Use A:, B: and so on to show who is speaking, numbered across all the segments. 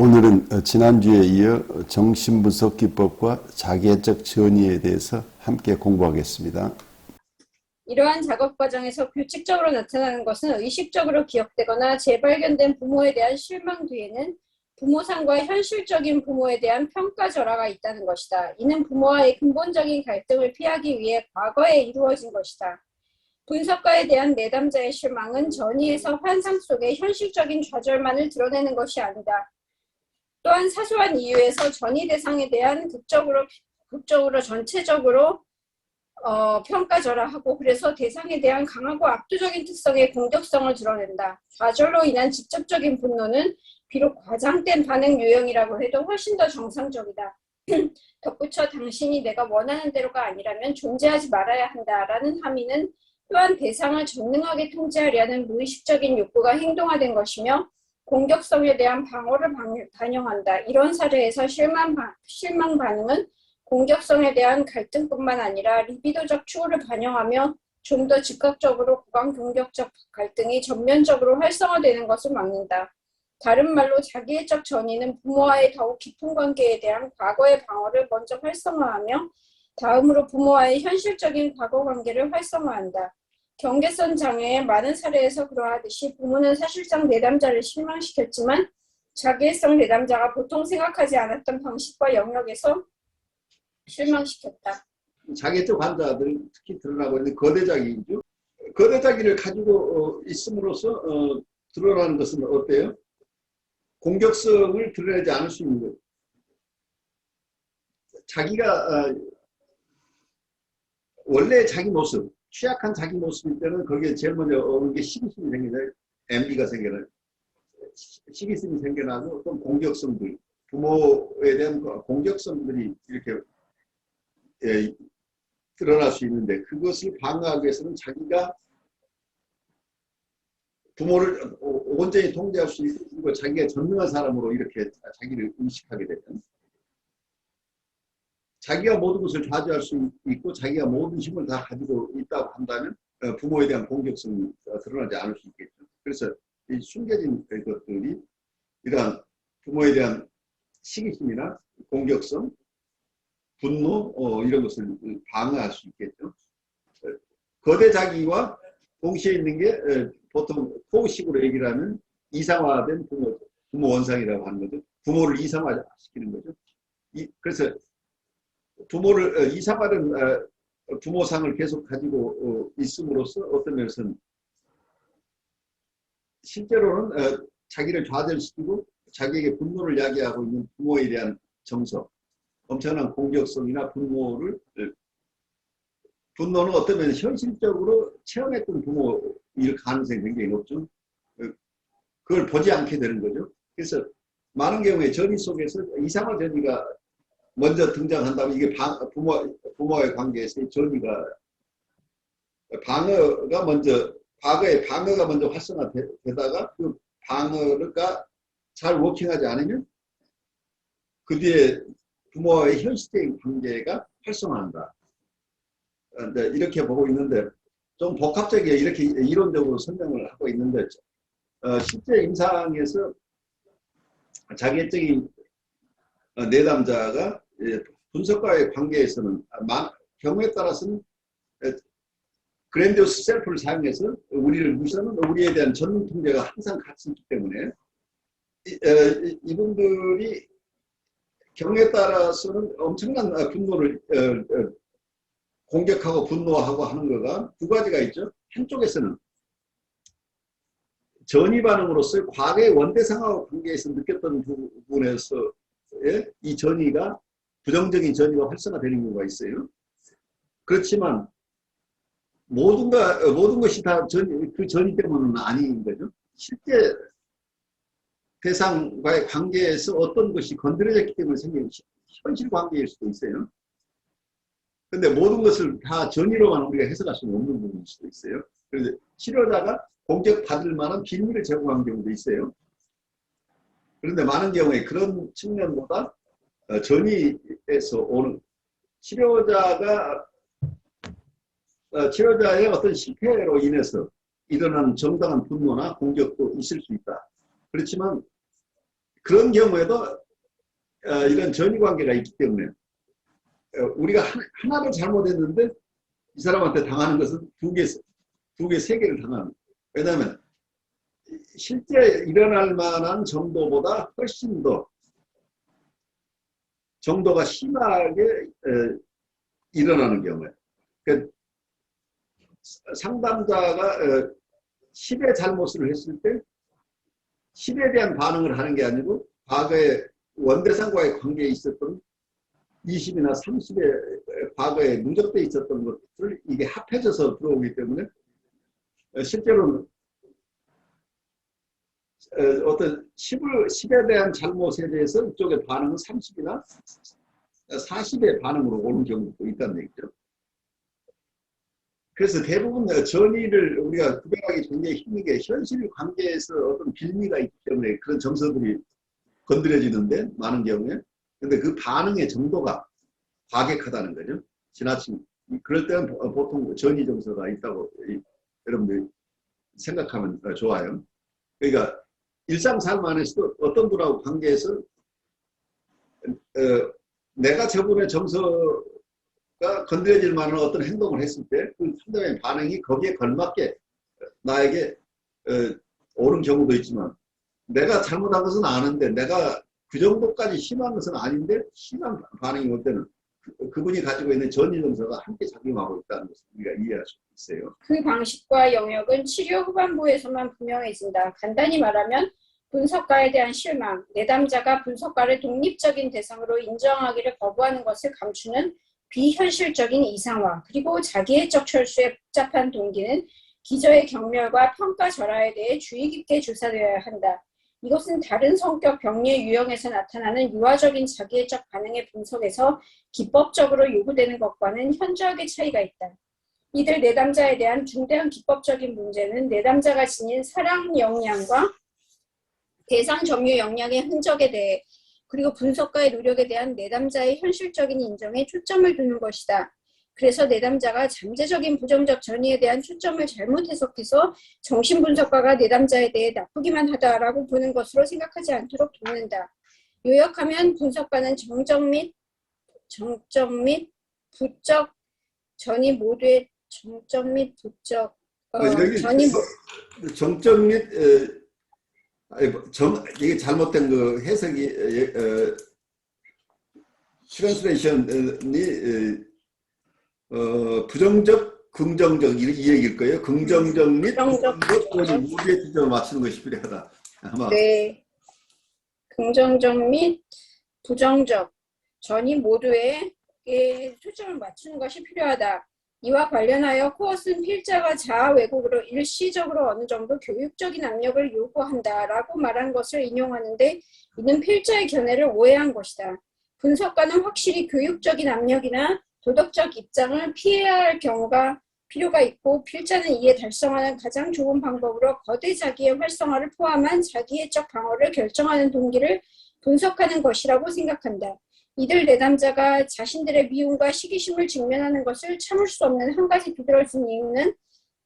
A: 오늘은 지난주에 이어 정신분석 기법과 자기애적 전이에 대해서 함께 공부하겠습니다.
B: 이러한 작업 과정에서 규칙적으로 나타나는 것은 의식적으로 기억되거나 재발견된 부모에 대한 실망 뒤에는 부모상과 현실적인 부모에 대한 평가절하가 있다는 것이다. 이는 부모와의 근본적인 갈등을 피하기 위해 과거에 이루어진 것이다. 분석가에 대한 내담자의 실망은 전이에서 환상 속의 현실적인 좌절만을 드러내는 것이 아니다. 또한 사소한 이유에서 전이 대상에 대한 극적으로 전체적으로 평가절하하고 그래서 대상에 대한 강하고 압도적인 특성의 공격성을 드러낸다. 좌절로 인한 직접적인 분노는 비록 과장된 반응 유형이라고 해도 훨씬 더 정상적이다. 덧붙여 당신이 내가 원하는 대로가 아니라면 존재하지 말아야 한다라는 함의는 또한 대상을 전능하게 통제하려는 무의식적인 욕구가 행동화된 것이며 공격성에 대한 방어를 반영한다. 이런 사례에서 실망 반응은 공격성에 대한 갈등뿐만 아니라 리비도적 추구를 반영하며 좀 더 즉각적으로 고강공격적 갈등이 전면적으로 활성화되는 것을 막는다. 다른 말로 자기애적 전이는 부모와의 더욱 깊은 관계에 대한 과거의 방어를 먼저 활성화하며 다음으로 부모와의 현실적인 과거 관계를 활성화한다. 경계선 장애의 많은 사례에서 그러하듯이 부모는 사실상 내담자를 실망시켰지만 자기애성 내담자가 보통 생각하지 않았던 방식과 영역에서 실망시켰다.
C: 자기애적 환자들 특히 드러나고 있는 거대자기죠. 거대자기를 가지고 있음으로써 드러나는 것은 어때요? 공격성을 드러내지 않을 수 있는 거예요. 자기가 원래 자기 모습, 취약한 자기 모습일 때는 거기에 제일 먼저 오는 게 시기심이 생겨나요. MB가 생겨나요. 시기심이 생겨나고 어떤 공격성들, 부모에 대한 공격성들이 이렇게 드러날 수 있는데 그것을 방어하기 위해서는 자기가 부모를 온전히 통제할 수 있고 자기가 전능한 사람으로 이렇게 자기를 의식하게 되면 자기가 모든 것을 좌지할 수 있고 자기가 모든 힘을 다 가지고 있다고 한다면 부모에 대한 공격성이 드러나지 않을 수 있겠죠. 그래서 이 숨겨진 것들이 이러한 부모에 대한 시기심이나 공격성, 분노 이런 것을 방어할 수 있겠죠. 거대 자기와 동시에 있는 게 보통 포식으로 얘기를 하면 이상화된 부모 원상이라고 하는 거죠. 부모를 이상화시키는 거죠. 그래서 부모를 이상화된 부모상을 계속 가지고 있음으로써 어떤 면에서는 실제로는 자기를 좌절시키고 자기에게 분노를 야기하고 있는 부모에 대한 정서, 엄청난 공격성이나 분노는 어떤 면에서 현실적으로 체험했던 부모일 가능성이 굉장히 높죠. 그걸 보지 않게 되는 거죠. 그래서 많은 경우에 전이 속에서 이상화 전이가 먼저 등장한다면 이게 부모와의 관계에서 전이가 방어가 먼저 과거에 방어가 먼저 활성화되다가 그 방어가 잘 워킹하지 않으면 그 뒤에 부모와의 현실적인 관계가 활성화한다. 이렇게 보고 있는데 좀 복합적이게 이렇게 이론적으로 설명을 하고 있는데 실제 임상에서 자기애적인 내담자가 분석과의 관계에서는 경우에 따라서는 그랜디오스 셀프를 사용해서 우리를 무시하는 우리에 대한 전능 통제가 항상 같이 있기 때문에 이분들이 경우에 따라서는 엄청난 분노를 공격하고 분노하고 하는 거가 두 가지가 있죠. 한쪽에서는 전이 반응으로서 과거의 원대상하고 관계에서 느꼈던 부분에서 이 전이가 부정적인 전이가 활성화되는 경우가 있어요. 그렇지만 모든 것이 다 그 전이 때문은 아닌 거죠. 실제 대상과의 관계에서 어떤 것이 건드려졌기 때문에 생긴 현실 관계일 수도 있어요. 근데 모든 것을 다 전이로만 우리가 해석할 수는 없는 부분일 수도 있어요. 그래서 치료자가 공격받을 만한 빌미를 제공하는 경우도 있어요. 그런데 많은 경우에 그런 측면보다 전이에서 오는 치료자의 어떤 실패로 인해서 일어난 정당한 분노나 공격도 있을 수 있다. 그렇지만 그런 경우에도 이런 전이 관계가 있기 때문에 우리가 하나를 잘못했는데 이 사람한테 당하는 것은 두 개, 세 개를 당하는. 왜냐하면 실제 일어날 만한 정도보다 훨씬 더 정도가 심하게 일어나는 경우에. 그러니까 상담자가 10의 잘못을 했을 때 10에 대한 반응을 하는 게 아니고 과거에 원대상과의 관계에 있었던 20이나 30의 과거에 누적돼 있었던 것을 이게 합해져서 들어오기 때문에 실제로는 어떤 10에 대한 잘못에 대해서 이쪽의 반응은 30이나 40의 반응으로 오는 경우도 있다는 얘기죠. 그래서 대부분 전의를 우리가 구별하기 굉장히 힘든 게 현실 관계에서 어떤 빌미가 있기 때문에 그런 정서들이 건드려지는데 많은 경우에. 근데 그 반응의 정도가 과격하다는 거죠. 지나친. 그럴 때는 보통 전의 정서가 있다고 여러분들이 생각하면 좋아요. 그러니까 일상 삶 안에서도 어떤 분하고 관계에서 내가 저분의 정서가 건드려질 만한 어떤 행동을 했을 때 그 상대방의 반응이 거기에 걸맞게 나에게 오는 경우도 있지만 내가 잘못한 것은 아는데 내가 그 정도까지 심한 것은 아닌데 심한 반응이 올 때는 그분이 가지고 있는 전이 정서가 함께 작용하고 있다는 것을 우리가 이해할 수 있어요.
B: 그 방식과 영역은 치료 후반부에서만 분명해진다. 간단히 말하면 분석가에 대한 실망, 내담자가 분석가를 독립적인 대상으로 인정하기를 거부하는 것을 감추는 비현실적인 이상화, 그리고 자기애적 철수의 복잡한 동기는 기저의 경멸과 평가절하에 대해 주의 깊게 조사되어야 한다. 이것은 다른 성격 병리의 유형에서 나타나는 유아적인 자기애적 반응의 분석에서 기법적으로 요구되는 것과는 현저하게 차이가 있다. 이들 내담자에 대한 중대한 기법적인 문제는 내담자가 지닌 사랑 역량과 대상 점유 역량의 흔적에 대해 그리고 분석가의 노력에 대한 내담자의 현실적인 인정에 초점을 두는 것이다. 그래서 내담자가 잠재적인 부정적 전이에 대한 초점을 잘못 해석해서 정신분석가가 내담자에 대해 나쁘기만 하다라고 보는 것으로 생각하지 않도록 돕는다. 요약하면 분석가는 정적 및 부적 전이 모두의 정적 및 부적 전이
C: 정적 및 이게 잘못된 그 해석이 트랜스레이션이 부정적, 긍정적 이 얘기일 거예요. 긍정적 및 부정적 모두의 지점을 맞추는 것이 필요하다. 아마.
B: 네. 긍정적 및 부정적 전이 모두에 초점을 맞추는 것이 필요하다. 이와 관련하여 코엇은 필자가 자아 왜곡으로 일시적으로 어느 정도 교육적인 압력을 요구한다라고 말한 것을 인용하는데 이는 필자의 견해를 오해한 것이다. 분석가는 확실히 교육적인 압력이나 도덕적 입장을 피해야 할 경우가 필요가 있고 필자는 이에 달성하는 가장 좋은 방법으로 거대 자기의 활성화를 포함한 자기애적 방어를 결정하는 동기를 분석하는 것이라고 생각한다. 이들 내담자가 자신들의 미움과 시기심을 직면하는 것을 참을 수 없는 한 가지 두드러진 이유는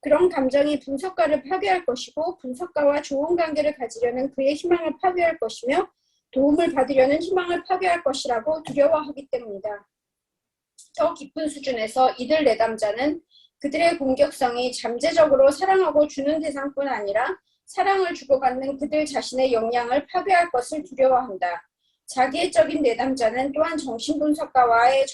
B: 그런 감정이 분석가를 파괴할 것이고 분석가와 좋은 관계를 가지려는 그의 희망을 파괴할 것이며 도움을 받으려는 희망을 파괴할 것이라고 두려워하기 때문이다. 더 깊은 수준에서 이들 내담자는 그들의 공격성이 잠재적으로 사랑하고 주는 대상뿐 아니라 사랑을 주고받는 그들 자신의 역량을 파괴할 것을 두려워한다. 자기애적인 내담자는 또한 정신분석가와의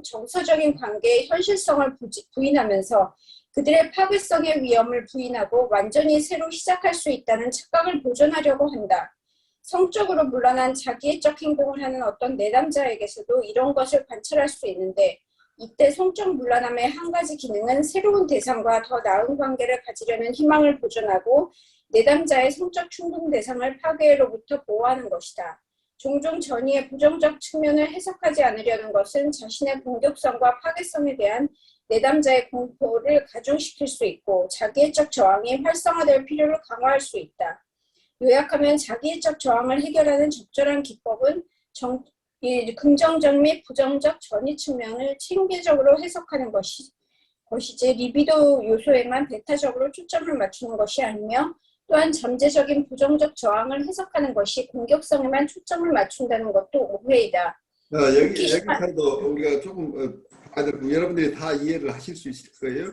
B: 정서적인 관계의 현실성을 부인하면서 그들의 파괴성의 위험을 부인하고 완전히 새로 시작할 수 있다는 착각을 보존하려고 한다. 성적으로 물러난 자기애적 행동을 하는 어떤 내담자에게서도 이런 것을 관찰할 수 있는데 이때 성적 물러남의 한 가지 기능은 새로운 대상과 더 나은 관계를 가지려는 희망을 보존하고 내담자의 성적 충동 대상을 파괴로부터 보호하는 것이다. 종종 전이의 부정적 측면을 해석하지 않으려는 것은 자신의 공격성과 파괴성에 대한 내담자의 공포를 가중시킬 수 있고 자기애적 저항이 활성화될 필요를 강화할 수 있다. 요약하면 자기애적 저항을 해결하는 적절한 기법은 긍정적 및 부정적 전이 측면을 체계적으로 해석하는 것이지 리비도 요소에만 배타적으로 초점을 맞추는 것이 아니며 또한 잠재적인 부정적 저항을 해석하는 것이 공격성에만 초점을 맞춘다는 것도 오해이다.
C: 여기서도 우리가 조금 여러분들이 다 이해를 하실 수 있을 거예요.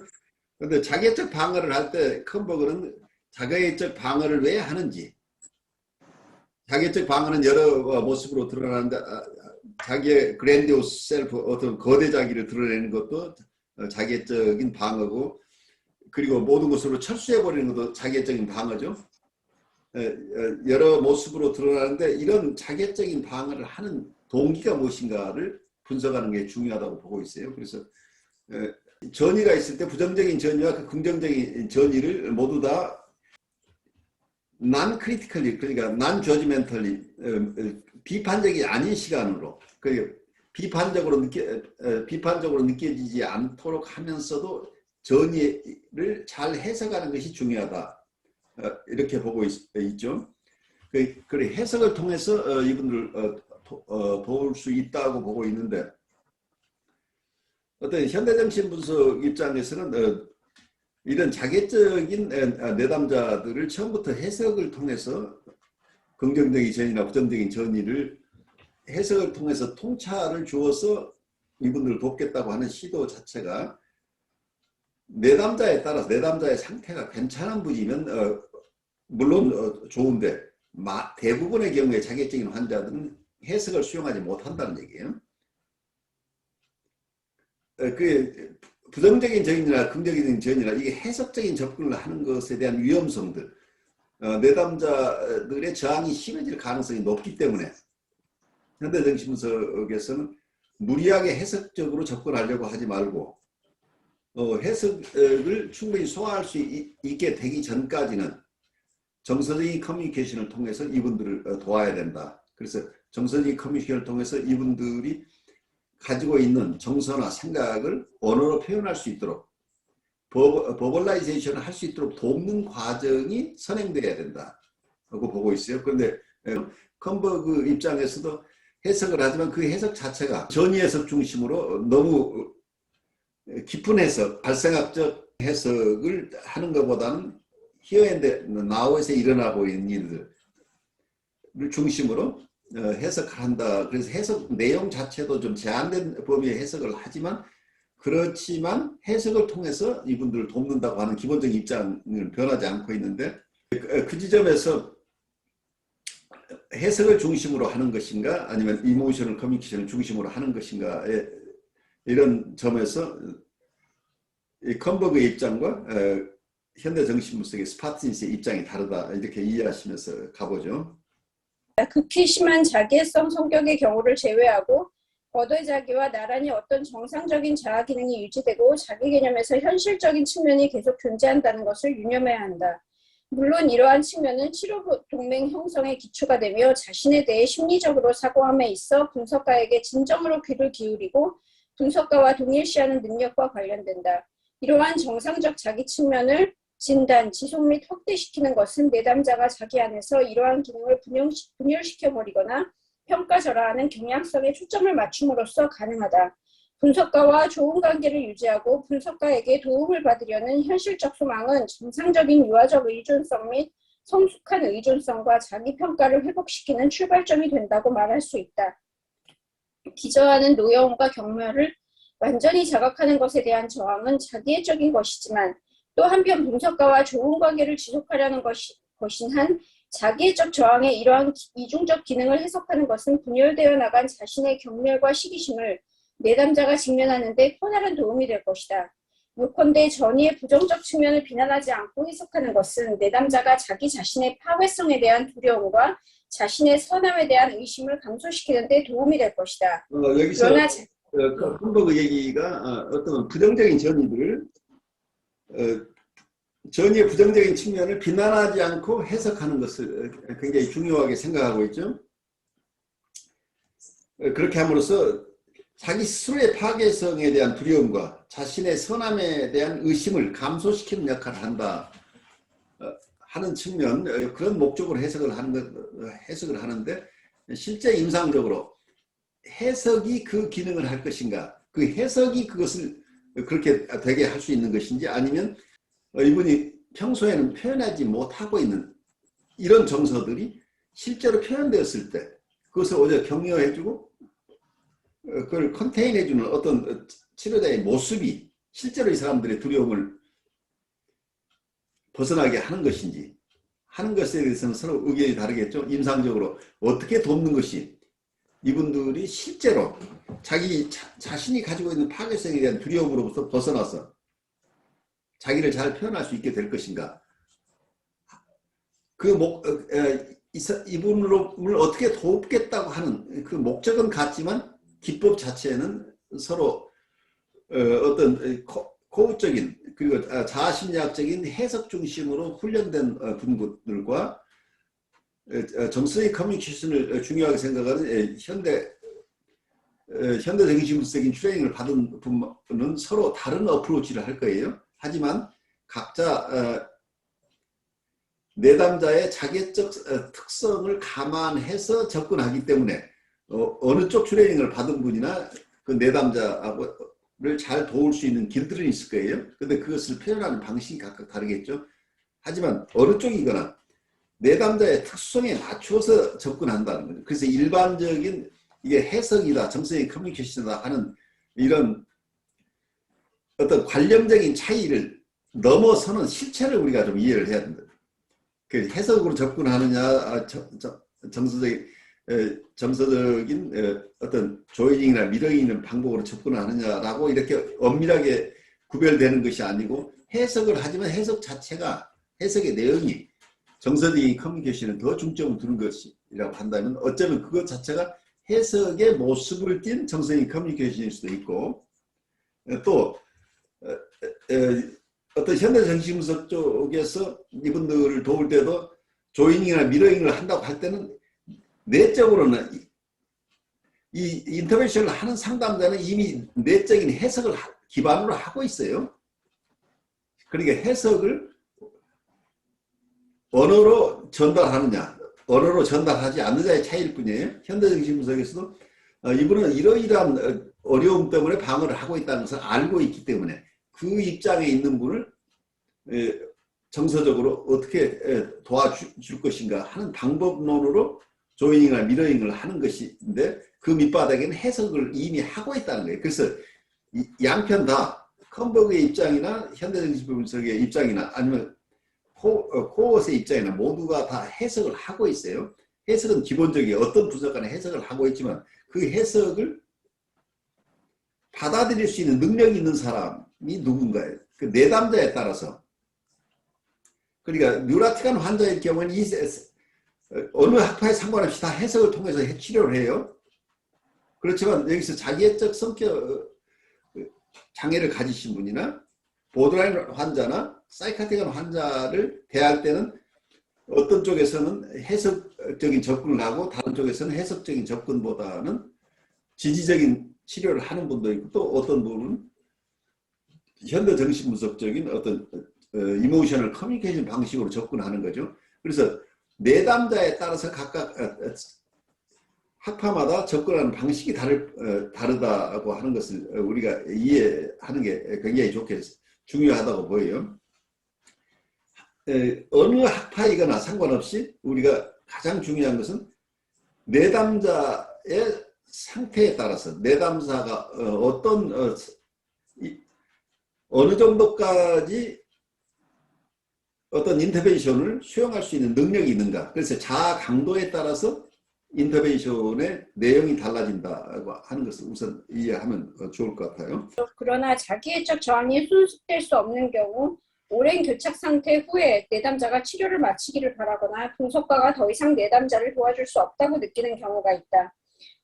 C: 그런데 자기애적 방어를 할 때 컴버그는 자기애적 방어를 왜 하는지, 자기애적 방어는 여러 모습으로 드러나는데 자기의 그랜디오스 셀프, 어떤 거대 자기를 드러내는 것도 자기애적인 방어고, 그리고 모든 것으로 철수해버리는 것도 자기애적인 방어죠. 여러 모습으로 드러나는데 이런 자기애적인 방어를 하는 동기가 무엇인가를 분석하는 게 중요하다고 보고 있어요. 그래서 전의가 있을 때 부정적인 전의와 그 긍정적인 전의를 모두 다 non-critically, 그러니까 non-judgmentally, 비판적이 아닌 시간으로, 비판적으로 느껴지지 않도록 하면서도 전의를 잘 해석하는 것이 중요하다. 이렇게 보고 있죠. 그 해석을 통해서 이분들 도울 수 있다고 보고 있는데, 어떤 현대정신 분석 입장에서는 이런 자객적인 내담자들을 처음부터 해석을 통해서 긍정적인 전의나 부정적인 전의를 해석을 통해서 통찰을 주어서 이분들을 돕겠다고 하는 시도 자체가 내담자에 따라서 내담자의 상태가 괜찮은 분이면 물론 좋은데 대부분의 경우에 자객적인 환자들은 해석을 수용하지 못한다는 얘기예요. 그 부정적인 전이나 긍정적인 전이나 이게 해석적인 접근을 하는 것에 대한 위험성들, 내담자들의 저항이 심해질 가능성이 높기 때문에 현대정신분석에서는 무리하게 해석적으로 접근하려고 하지 말고 해석을 충분히 소화할 수 있게 되기 전까지는 정서적인 커뮤니케이션을 통해서 이분들을 도와야 된다. 그래서 정서적인 커뮤니케이션을 통해서 이분들이 가지고 있는 정서나 생각을 언어로 표현할 수 있도록 버벌라이제이션을 할 수 있도록 돕는 과정이 선행돼야 된다고 보고 있어요. 그런데 컴버그 입장에서도 해석을 하지만 그 해석 자체가 전위 해석 중심으로 너무 깊은 해석, 발생학적 해석을 하는 것보다는 히어앤데 나우에서 일어나고 있는 일들을 중심으로 해석을 한다. 그래서 해석 내용 자체도 좀 제한된 범위의 해석을 하지만 그렇지만 해석을 통해서 이분들을 돕는다고 하는 기본적인 입장은 변하지 않고 있는데 그 지점에서 해석을 중심으로 하는 것인가 아니면 이모셔널 커뮤니케이션을 중심으로 하는 것인가의 이런 점에서 이 컴버그의 입장과 현대정신분석의 스파틴스의 입장이 다르다 이렇게 이해하시면서 가보죠.
B: 극히 심한 자기애성 성격의 경우를 제외하고 거대 자기와 나란히 어떤 정상적인 자아 기능이 유지되고 자기 개념에서 현실적인 측면이 계속 존재한다는 것을 유념해야 한다. 물론 이러한 측면은 치료 동맹 형성의 기초가 되며 자신에 대해 심리적으로 사고함에 있어 분석가에게 진정으로 귀를 기울이고 분석가와 동일시하는 능력과 관련된다. 이러한 정상적 자기 측면을 진단, 지속 및 확대시키는 것은 내담자가 자기 안에서 이러한 기능을 분열시켜버리거나 평가절하하는 경향성에 초점을 맞춤으로써 가능하다. 분석가와 좋은 관계를 유지하고 분석가에게 도움을 받으려는 현실적 소망은 정상적인 유아적 의존성 및 성숙한 의존성과 자기평가를 회복시키는 출발점이 된다고 말할 수 있다. 기저하는 노여움과 경멸을 완전히 자각하는 것에 대한 저항은 자기애적인 것이지만 또 한편 분석가와 좋은 관계를 지속하려는 것인 한 자기애적 저항의 이러한 이중적 기능을 해석하는 것은 분열되어 나간 자신의 경멸과 시기심을 내담자가 직면하는 데 커다란 도움이 될 것이다. 요컨대 전의의 부정적 측면을 비난하지 않고 해석하는 것은 내담자가 자기 자신의 파괴성에 대한 두려움과 자신의 선함에 대한 의심을 감소시키는 데 도움이 될 것이다.
C: 여기서 컴버그 얘기가 어떤 부정적인 전의들을 전의의 부정적인 측면을 비난하지 않고 해석하는 것을 굉장히 중요하게 생각하고 있죠. 그렇게 함으로써 자기 스스로의 파괴성에 대한 두려움과 자신의 선함에 대한 의심을 감소시키는 역할을 한다 하는 측면, 그런 목적으로 해석을 하는데 실제 임상적으로 해석이 그 기능을 할 것인가, 그 해석이 그것을 그렇게 되게 할 수 있는 것인지 아니면 이분이 평소에는 표현하지 못하고 있는 이런 정서들이 실제로 표현되었을 때 그것을 오히려 격려해주고 그걸 컨테인해주는 어떤 치료자의 모습이 실제로 이 사람들의 두려움을 벗어나게 하는 것인지 하는 것에 대해서는 서로 의견이 다르겠죠. 임상적으로 어떻게 돕는 것이 이분들이 실제로 자기 자신이 가지고 있는 파괴성에 대한 두려움으로부터 벗어나서 자기를 잘 표현할 수 있게 될 것인가. 이분을 어떻게 돕겠다고 하는 그 목적은 같지만 기법 자체는 서로 어떤 코어적인 그리고 자아심리학적인 해석 중심으로 훈련된 분들과 정서의 커뮤니케이션을 중요하게 생각하는 현대 정신분석인 트레이닝을 받은 분은 서로 다른 어프로치를 할 거예요. 하지만 각자 내담자의 자기적 특성을 감안해서 접근하기 때문에 어느 쪽 트레이닝을 받은 분이나 그 내담자를 잘 도울 수 있는 길들은 있을 거예요. 근데 그것을 표현하는 방식이 각각 다르겠죠. 하지만 어느 쪽이거나 내담자의 특성에 맞춰서 접근한다는 거죠. 그래서 일반적인 이게 해석이다, 정서의 커뮤니케이션이다 하는 이런 어떤 관념적인 차이를 넘어서는 실체를 우리가 좀 이해를 해야 된다. 그 해석으로 접근하느냐, 정서적인 어떤 조이닝이나 미러링 있는 방법으로 접근하느냐라고 이렇게 엄밀하게 구별되는 것이 아니고 해석을 하지만 해석 자체가 해석의 내용이 정서적인 커뮤니케이션에 더 중점을 두는 것이라고 한다면 어쩌면 그것 자체가 해석의 모습을 띈 정서적인 커뮤니케이션일 수도 있고 또 어떤 현대정신분석 쪽에서 이분들을 도울 때도 조이닝이나 미러링을 한다고 할 때는 내적으로는 이 인터벤션을 하는 상담자는 이미 내적인 해석을 기반으로 하고 있어요. 그러니까 해석을 언어로 전달하느냐 언어로 전달하지 않느냐의 차이일 뿐이에요. 현대정신분석에서도 이분은 이러이러한 어려움 때문에 방어를 하고 있다는 것을 알고 있기 때문에 그 입장에 있는 분을 정서적으로 어떻게 도와줄 것인가 하는 방법론으로 조이닝이나 미러링을 하는 것인데 그 밑바닥에는 해석을 이미 하고 있다는 거예요. 그래서 양편 다 컴버그의 입장이나 현대정신분석의 입장이나 아니면 코어스의 입장이나 모두가 다 해석을 하고 있어요. 해석은 기본적인 어떤 분석가는 해석을 하고 있지만 그 해석을 받아들일 수 있는 능력이 있는 사람이 누군가예요. 그 내담자에 따라서. 그러니까 뉴라틱한 환자일 경우에는 어느 학파에 상관없이 다 해석을 통해서 치료를 해요. 그렇지만 여기서 자기애적 성격 장애를 가지신 분이나 보드라인 환자나 사이카틱한 환자를 대할 때는 어떤 쪽에서는 해석적인 접근을 하고 다른 쪽에서는 해석적인 접근보다는 지지적인 치료를 하는 분도 있고 또 어떤 분은 현대정신분석적인 어떤 이모셔널 커뮤니케이션 방식으로 접근하는 거죠. 그래서 내담자에 따라서 각각 학파마다 접근하는 방식이 다르다고 하는 것을 우리가 이해하는 게 굉장히 중요하다고 보여요. 어느 학파이거나 상관없이 우리가 가장 중요한 것은 내담자의 상태에 따라서 내담자가 어느 정도까지 어떤 인터벤션을 수용할 수 있는 능력이 있는가. 그래서 자아 강도에 따라서 인터벤션의 내용이 달라진다고 하는 것을 우선 이해하면 좋을 것 같아요.
B: 그러나 자기애적 저항이 순습될 수 없는 경우 오랜 교착 상태 후에 내담자가 치료를 마치기를 바라거나 분석가가 더 이상 내담자를 도와줄 수 없다고 느끼는 경우가 있다.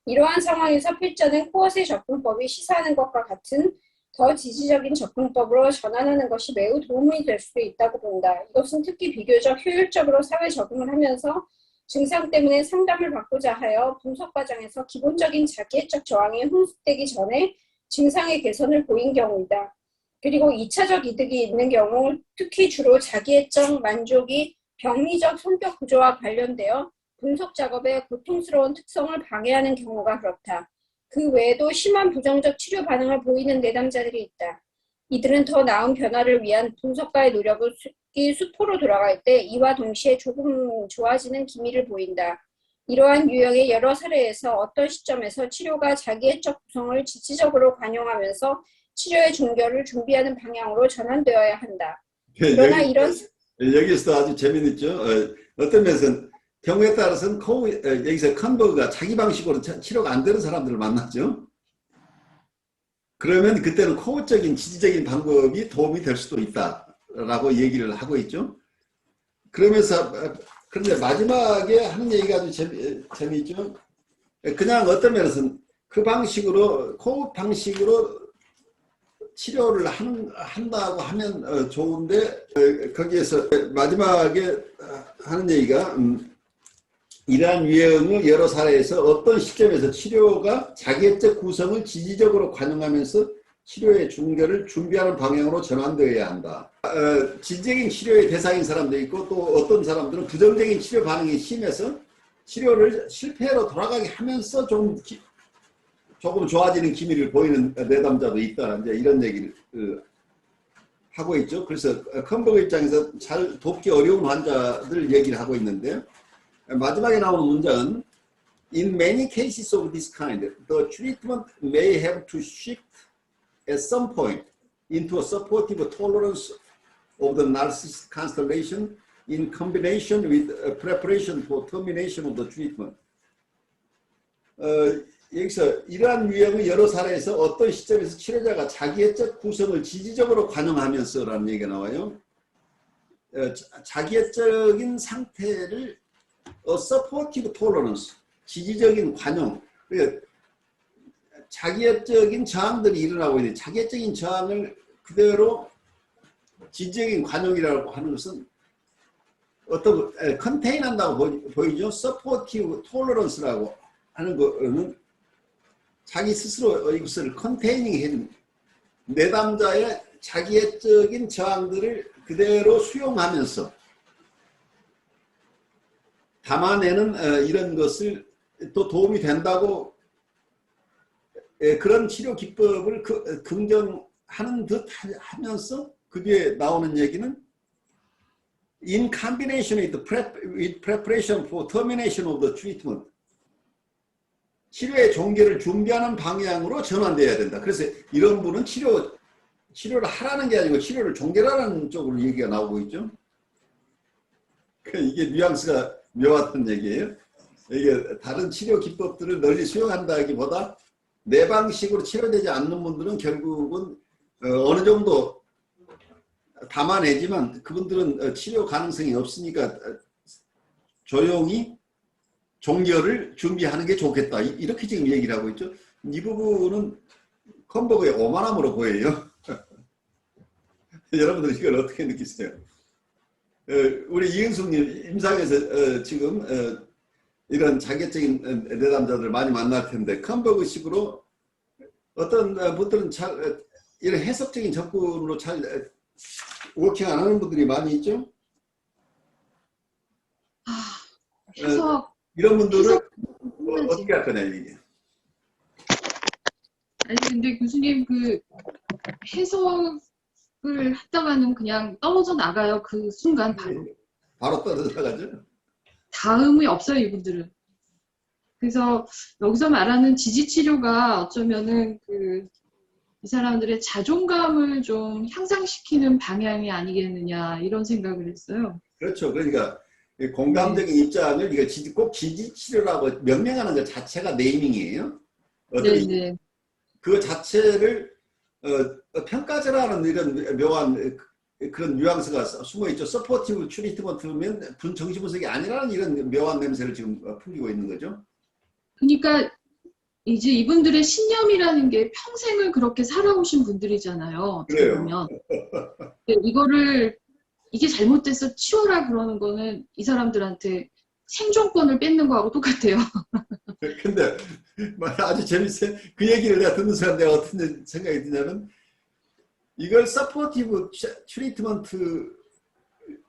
B: 이러한 상황에서 필자는 코어스의 접근법이 시사하는 것과 같은 더 지지적인 접근법으로 전환하는 것이 매우 도움이 될 수도 있다고 본다. 이것은 특히 비교적 효율적으로 사회 적응을 하면서 증상 때문에 상담을 받고자 하여 분석 과정에서 기본적인 자기애적 저항이 훈습되기 전에 증상의 개선을 보인 경우이다. 그리고 2차적 이득이 있는 경우 특히 주로 자기애적 만족이 병리적 성격 구조와 관련되어 분석 작업의 고통스러운 특성을 방해하는 경우가 그렇다. 그 외에도 심한 부정적 치료 반응을 보이는 내담자들이 있다. 이들은 더 나은 변화를 위한 분석가의 노력을 이 수포로 돌아갈 때 이와 동시에 조금 좋아지는 기미를 보인다. 이러한 유형의 여러 사례에서 어떤 시점에서 치료가 자기애적 구성을 지치적으로 관용하면서 치료의 종결을 준비하는 방향으로 전환되어야 한다. 그러나 이런
C: 여기서 아주 재미있죠. 어떤 면에서는 경우에 따라서는 여기서 칸버그가 자기 방식으로 치료가 안 되는 사람들을 만났죠. 그러면 그때는 코어적인 지지적인 방법이 도움이 될 수도 있다라고 얘기를 하고 있죠. 그러면서 그런데 마지막에 하는 얘기가 아주 재미있죠. 그냥 어떤 면에서는 그 방식으로 코어 방식으로 치료를 한다고 하면 좋은데 거기에서 마지막에 하는 얘기가 이러한 유형을 여러 사례에서 어떤 시점에서 치료가 자기애적 구성을 지지적으로 관용하면서 치료의 종결을 준비하는 방향으로 전환되어야 한다. 지적인 치료의 대상인 사람도 있고 또 어떤 사람들은 부정적인 치료 반응이 심해서 치료를 실패로 돌아가게 하면서 조금 좋아지는 기미를 보이는 내담자도 있다. 이제 이런 얘기를 하고 있죠. 그래서 칸버그 입장에서 잘 돕기 어려운 환자들 얘기를 하고 있는데 마지막에 나오는 문장은 In many cases of this kind, the treatment may have to shift at some point into a supportive tolerance of the narcissist constellation in combination with preparation for termination of the treatment. 여기서 이러한 유형의 여러 사례에서 어떤 시점에서 치료자가 자기애적 구성을 지지적으로 관용하면서라는 얘기가 나와요. 자기애적인 상태를 supportive tolerance, 지지적인 관용. 그러니까 자기애적인 저항들이 일어나고 있는데 자기애적인 저항을 그대로 지지적인 관용이라고 하는 것은 어떤 컨테인한다고 보이죠. supportive tolerance라고 하는 거는 자기 스스로 이것을 컨테이닝 해준 내담자의 자기애적인 저항들을 그대로 수용하면서 담아내는 이런 것을 또 도움이 된다고 그런 치료 기법을 긍정하는 듯 하면서 그 뒤에 나오는 얘기는 in combination with preparation for termination of the treatment. 치료의 종결을 준비하는 방향으로 전환돼야 된다. 그래서 이런 분은 치료를 하라는 게 아니고 치료를 종결하는 쪽으로 얘기가 나오고 있죠. 이게 뉘앙스가 묘하다는 얘기예요. 이게 다른 치료 기법들을 널리 수용한다기보다 내 방식으로 치료되지 않는 분들은 결국은 어느 정도 담아내지만 그분들은 치료 가능성이 없으니까 조용히 종결을 준비하는 게 좋겠다. 이렇게 지금 얘기를 하고 있죠. 이 부분은 칸버그의 오만함으로 보여요. 여러분들 이걸 어떻게 느끼세요? 우리 이은숙님 임상에서 지금 이런 자기적인 내담자들을 많이 만날 텐데 칸버그식으로 어떤 분들은 잘 이런 해석적인 접근으로 잘 워킹 안 하는 분들이 많이 있죠.
D: 해석
C: 이런 분들은 어떻게 할 거냐 이게.
D: 아니 근데 교수님 그 해석을 했다가는 그냥 떨어져 나가요. 그 순간
C: 바로 떨어져 나가죠.
D: 다음이 없어요 이분들은. 그래서 여기서 말하는 지지치료가 어쩌면은 이 사람들의 자존감을 좀 향상시키는 방향이 아니겠느냐 이런 생각을 했어요.
C: 그렇죠. 그러니까 공감적인 입장을 이거 꼭 지지치료라고 명명하는 것 자체가 네이밍이에요.
D: 네네.
C: 그 자체를 평가절하는 이런 묘한 그런 뉘앙스가 숨어있죠. 서포티브 트리트먼트면 정신분석이 아니라는 이런 묘한 냄새를 지금 풍기고 있는 거죠.
D: 그러니까 이제 이분들의 신념이라는 게 평생을 그렇게 살아오신 분들이잖아요.
C: 그래요.
D: 이게 잘못돼서 치워라 그러는 거는 이 사람들한테 생존권을 뺏는 거하고 똑같아요.
C: 근데 아주 재밌어요. 그 얘기를 내가 듣는 순간 내가 어떤 생각이 드냐면 이걸 서포티브 트리트먼트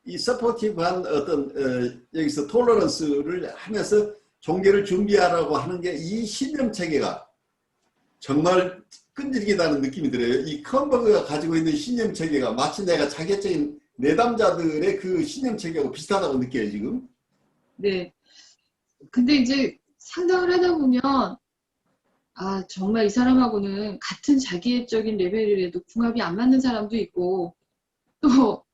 C: 이 서포티브한 어떤 여기서 톨러런스를 하면서 종결을 준비하라고 하는 게 이 신념 체계가 정말 끈질기다는 느낌이 들어요. 이 칸버그가 가지고 있는 신념 체계가 마치 내가 자기적인 내담자들의 그 신념 체계하고 비슷하다고 느껴요, 지금.
D: 네. 근데 이제 상담을 하다 보면, 아, 정말 이 사람하고는 같은 자기애적인 레벨이라도 궁합이 안 맞는 사람도 있고, 또,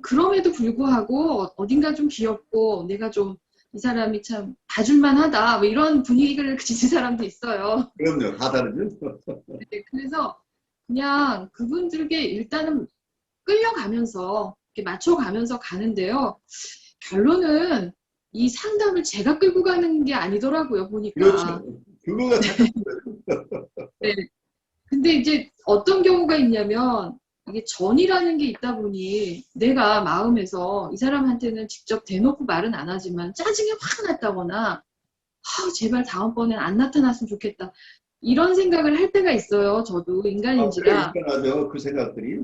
D: 그럼에도 불구하고 어딘가 좀 귀엽고, 내가 좀 이 사람이 참 봐줄만 하다, 뭐 이런 분위기를 지닌 사람도 있어요.
C: 그럼요, 다 다르죠.
D: 네, 그래서 그냥 그분들께 일단은 끌려가면서, 이렇게 맞춰가면서 가는데요. 결론은 이 상담을 제가 끌고 가는 게 아니더라고요, 보니까.
C: 그렇죠. 그거가
D: 네. 근데 이제 어떤 경우가 있냐면, 이게 전이라는 게 있다 보니 내가 마음에서 이 사람한테는 직접 대놓고 말은 안 하지만 짜증이 확 났다거나, 제발 다음번엔 안 나타났으면 좋겠다. 이런 생각을 할 때가 있어요, 저도
C: 그래,
D: 인간인지라.
C: 있잖아요, 그 생각들이.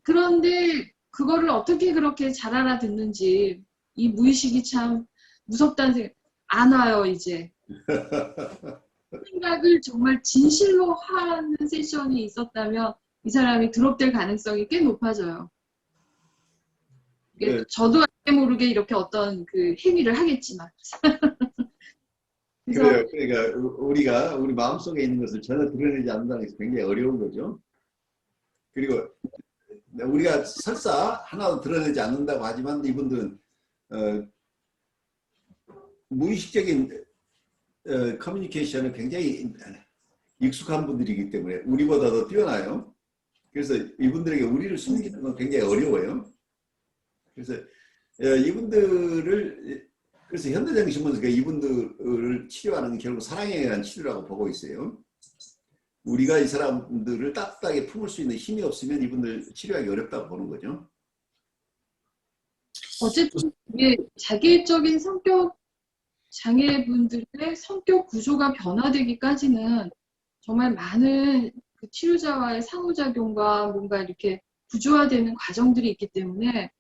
D: 그런데 그거를 어떻게 그렇게 잘 알아듣는지, 이 무의식이 참 무섭다는 생각, 안 와요, 이제. 생각을 정말 진실로 하는 세션이 있었다면 이 사람이 드롭될 가능성이 꽤 높아져요. 이게
C: 네.
D: 저도 알게 모르게 이렇게 어떤 그 행위를 하겠지만. 그래서
C: 그래요. 그러니까 우리가 우리 마음속에 있는 것을 전혀 드러내지 않는다는 게 굉장히 어려운 거죠. 그리고 우리가 설사 하나도 드러내지 않는다고 하지만 이분들은 무의식적인 커뮤니케이션에 굉장히 익숙한 분들이기 때문에 우리보다 더 뛰어나요. 그래서 이분들에게 우리를 숨기는 건 굉장히 어려워요. 그래서 이분들을 그래서 현대정신문에서 이분들을 치료하는 게 결국 사랑에 의한 치료라고 보고 있어요. 우리가 이 사람들을 따뜻하게 품을 수 있는 힘이 없으면 이분들 치료하기 어렵다고 보는 거죠.
D: 어쨌든 이게 자기애적인 성격 장애분들의 성격 구조가 변화되기까지는 정말 많은 그 치료자와의 상호작용과 뭔가 이렇게 구조화되는 과정들이 있기 때문에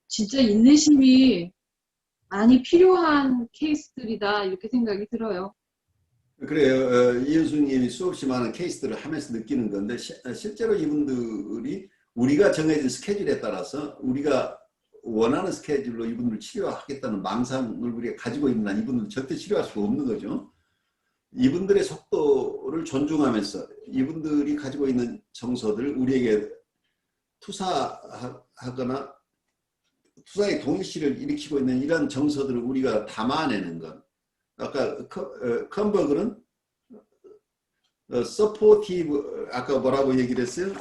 D: 진짜 인내심이 많이 필요한 케이스들이다 이렇게 생각이 들어요.
C: 그래요. 이현숙님이 수없이 많은 케이스들을 하면서 느끼는 건데 실제로 이분들이 우리가 정해진 스케줄에 따라서 우리가 원하는 스케줄로 이분들을 치료하겠다는 망상을 우리가 가지고 있는 한 이분들은 절대 치료할 수가 없는 거죠. 이분들의 속도를 존중하면서 이분들이 가지고 있는 정서들을 우리에게 투사하거나 투사의 동일시를 일으키고 있는 이런 정서들을 우리가 담아내는 것. 아까 컴버그는 서포티브 아까 뭐라고 얘기를 했어요?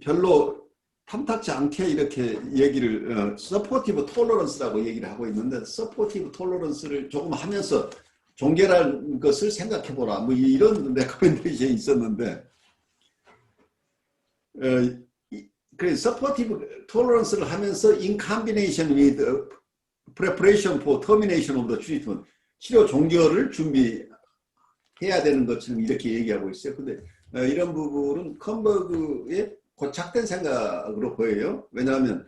C: 별로 탐탁지 않게 이렇게 얘기를 서포티브 톨러런스라고 얘기를 하고 있는데 서포티브 톨러런스를 조금 하면서 종결할 것을 생각해보라 뭐 이런 레코멘데이션이 있었는데 그래서 서포티브 톨러런스를 하면서 in combination with preparation for termination of the treatment 치료 종결을 준비해야 되는 것처럼 이렇게 얘기하고 있어요. 근데 이런 부분은 컴버그의 고착된 생각으로 보여요. 왜냐하면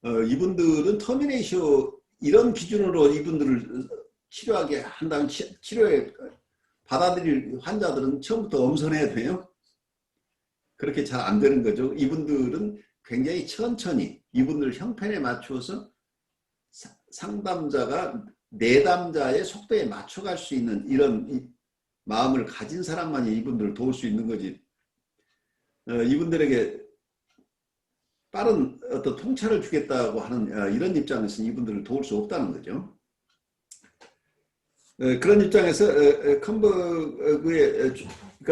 C: 이분들은 터미네이션 이런 기준으로 이분들을 치료하게 한다면 치료에 받아들일 환자들은 처음부터 엄선해야 돼요. 그렇게 잘 안 되는 거죠. 이분들은 굉장히 천천히 이분들 형편에 맞춰서 상담자가 내담자의 속도에 맞춰갈 수 있는 이런 마음을 가진 사람만이 이분들을 도울 수 있는 거지. 이분들에게 빠른 어떤 통찰을 주겠다고 하는 이런 입장에서 이분들을 도울 수 없다는 거죠. 그런 입장에서 컴버그가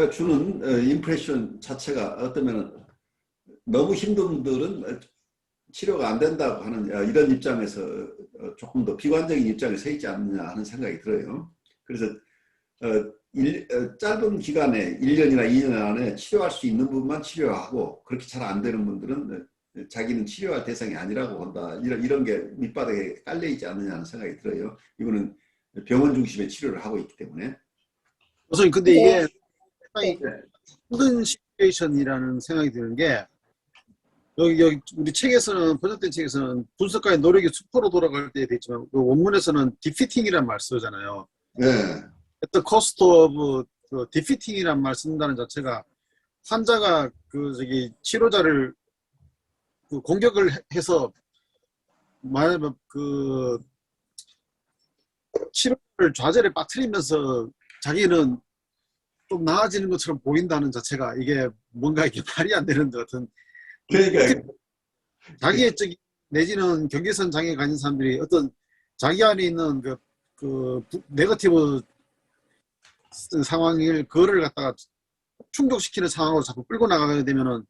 C: 주는 임프레션 자체가 어쩌면 너무 힘든 분들은 치료가 안 된다고 하는 이런 입장에서 조금 더 비관적인 입장에 서 있지 않느냐 하는 생각이 들어요. 그래서 짧은 기간에 1년이나 2년 안에 치료할 수 있는 부분만 치료하고 그렇게 잘 안 되는 분들은 자기는 치료할 대상이 아니라고 본다. 이런 게 밑바닥에 깔려있지 않느냐 하는 생각이 들어요. 이거는 병원 중심의 치료를 하고 있기 때문에.
E: 선생님, 근데 이게 상당히
C: 네.
E: 힘든 시츄에이션이라는 생각이 드는 게 여기 우리 책에서는 번역된 책에서는 분석가의 노력이 수포로 돌아갈 때에 됐지만 그 원문에서는 디피팅이라는 말 쓰잖아요.
C: 네.
E: At the cost of defeating이라는 말 쓴다는 자체가 환자가 치료자를 그 공격을 해서 만약 그 치료를 좌절에 빠뜨리면서 자기는 좀 나아지는 것처럼 보인다는 자체가 이게 뭔가 이게 말이 안 되는 것 같은
C: 그러니까
E: 자기의 적 내지는 경계선 장애 가진 사람들이 어떤 자기 안에 있는 네거티브 상황을 그거를 갖다가 충족시키는 상황으로 자꾸 끌고 나가게 되면은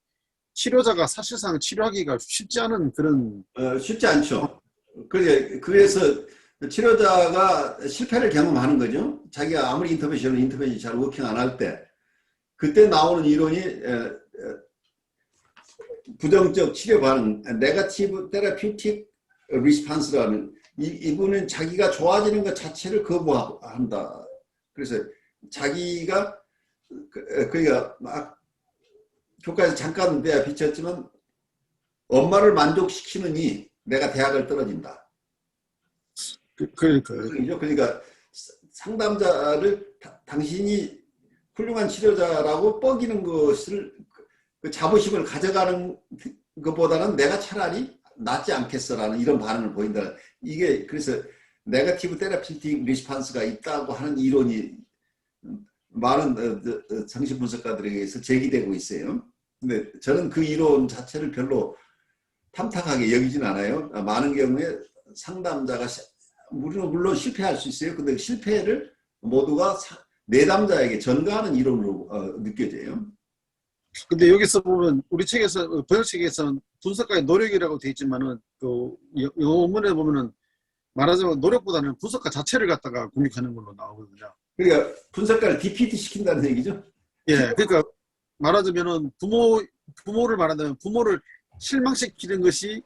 E: 치료자가 사실상 치료하기가 쉽지 않은 그런
C: 쉽지 않죠. 그래서 치료자가 실패를 경험하는 거죠. 자기가 아무리 인터벤션이 잘 워킹 안 할 때 그때 나오는 이론이 부정적 치료 반응, 네거티브 테라퓨틱 리스판스라는 이분은 자기가 좋아지는 것 자체를 거부한다. 그래서 자기가 그러니까 막 교과에서 잠깐 내가 비쳤지만 엄마를 만족시키느니 내가 대학을 떨어진다. 그러니까 상담자를 당신이 훌륭한 치료자라고 뻐기는 것을 그 자부심을 가져가는 것보다는 내가 차라리 낫지 않겠어라는 이런 반응을 보인다. 이게 그래서 네거티브 테라피틱 리스판스가 있다고 하는 이론이 많은 정신분석가들에 의해서 제기되고 있어요. 근데 저는 그 이론 자체를 별로 탐탁하게 여기진 않아요. 많은 경우에 상담자가 물론 실패할 수 있어요. 근데 실패를 모두가 내담자에게 전가하는 이론으로 느껴져요.
E: 근데 여기서 보면 우리 책에서 번역책에서는 분석가의 노력이라고 돼 있지만은 그 영어 원문에 보면은 말하자면 노력보다는 분석가 자체를 갖다가 공격하는 걸로 나오거든요.
C: 그러니까 분석가를 디피트 시킨다는 얘기죠.
E: 예, 그러니까 말하자면은 부모를 말한다면 부모를 실망시키는 것이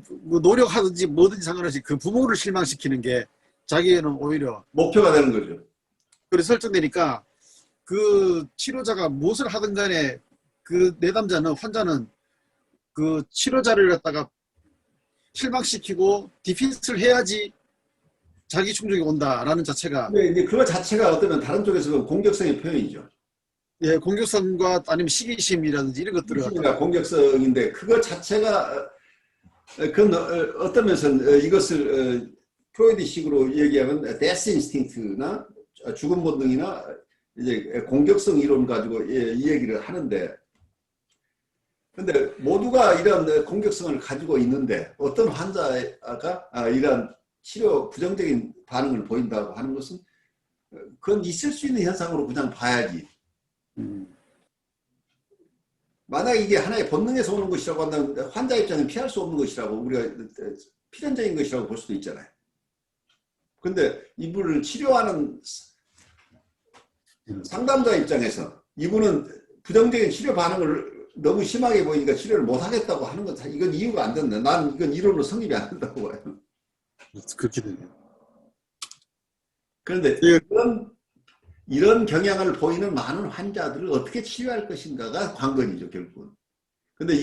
E: 뭐 노력하든지 뭐든지 상관없이 그 부모를 실망시키는 게 자기에는 오히려
C: 목표가 되는 거죠.
E: 그래 설정되니까 그 치료자가 무엇을 하든 간에 그 내담자는 환자는 그 치료자를 갖다가 실망시키고 디펜스를 해야지 자기 충족이 온다라는 자체가
C: 근데 이제 그거 자체가 어쩌면 다른 쪽에서 공격성의 표현이죠.
E: 예, 공격성과 아니면 시기심이라든지 이런 것들을
C: 시기가 공격성인데 그거 자체가 그건 어떤 면에서는 이것을 프로이드식으로 얘기하면 데스 인스팅트나 죽음 본능이나 이제 공격성 이론 가지고 이 얘기를 하는데 근데 모두가 이런 공격성을 가지고 있는데 어떤 환자가 이런 치료 부정적인 반응을 보인다고 하는 것은 그건 있을 수 있는 현상으로 그냥 봐야지. 만약 이게 하나의 본능에서 오는 것이라고 한다면 환자 입장은 피할 수 없는 것이라고 우리가 필연적인 것이라고 볼 수도 있잖아요. 근데 이분을 치료하는 상담자 입장에서 이분은 부정적인 치료 반응을 너무 심하게 보이니까 치료를 못 하겠다고 하는 건 이건 이유가 안 된다. 난 이건 이론으로 성립이 안 된다고 봐요.
E: 그렇게 되네요.
C: 그런데 이런 경향을 보이는 많은 환자들을 어떻게 치료할 것인가가 관건이죠, 결국은. 근데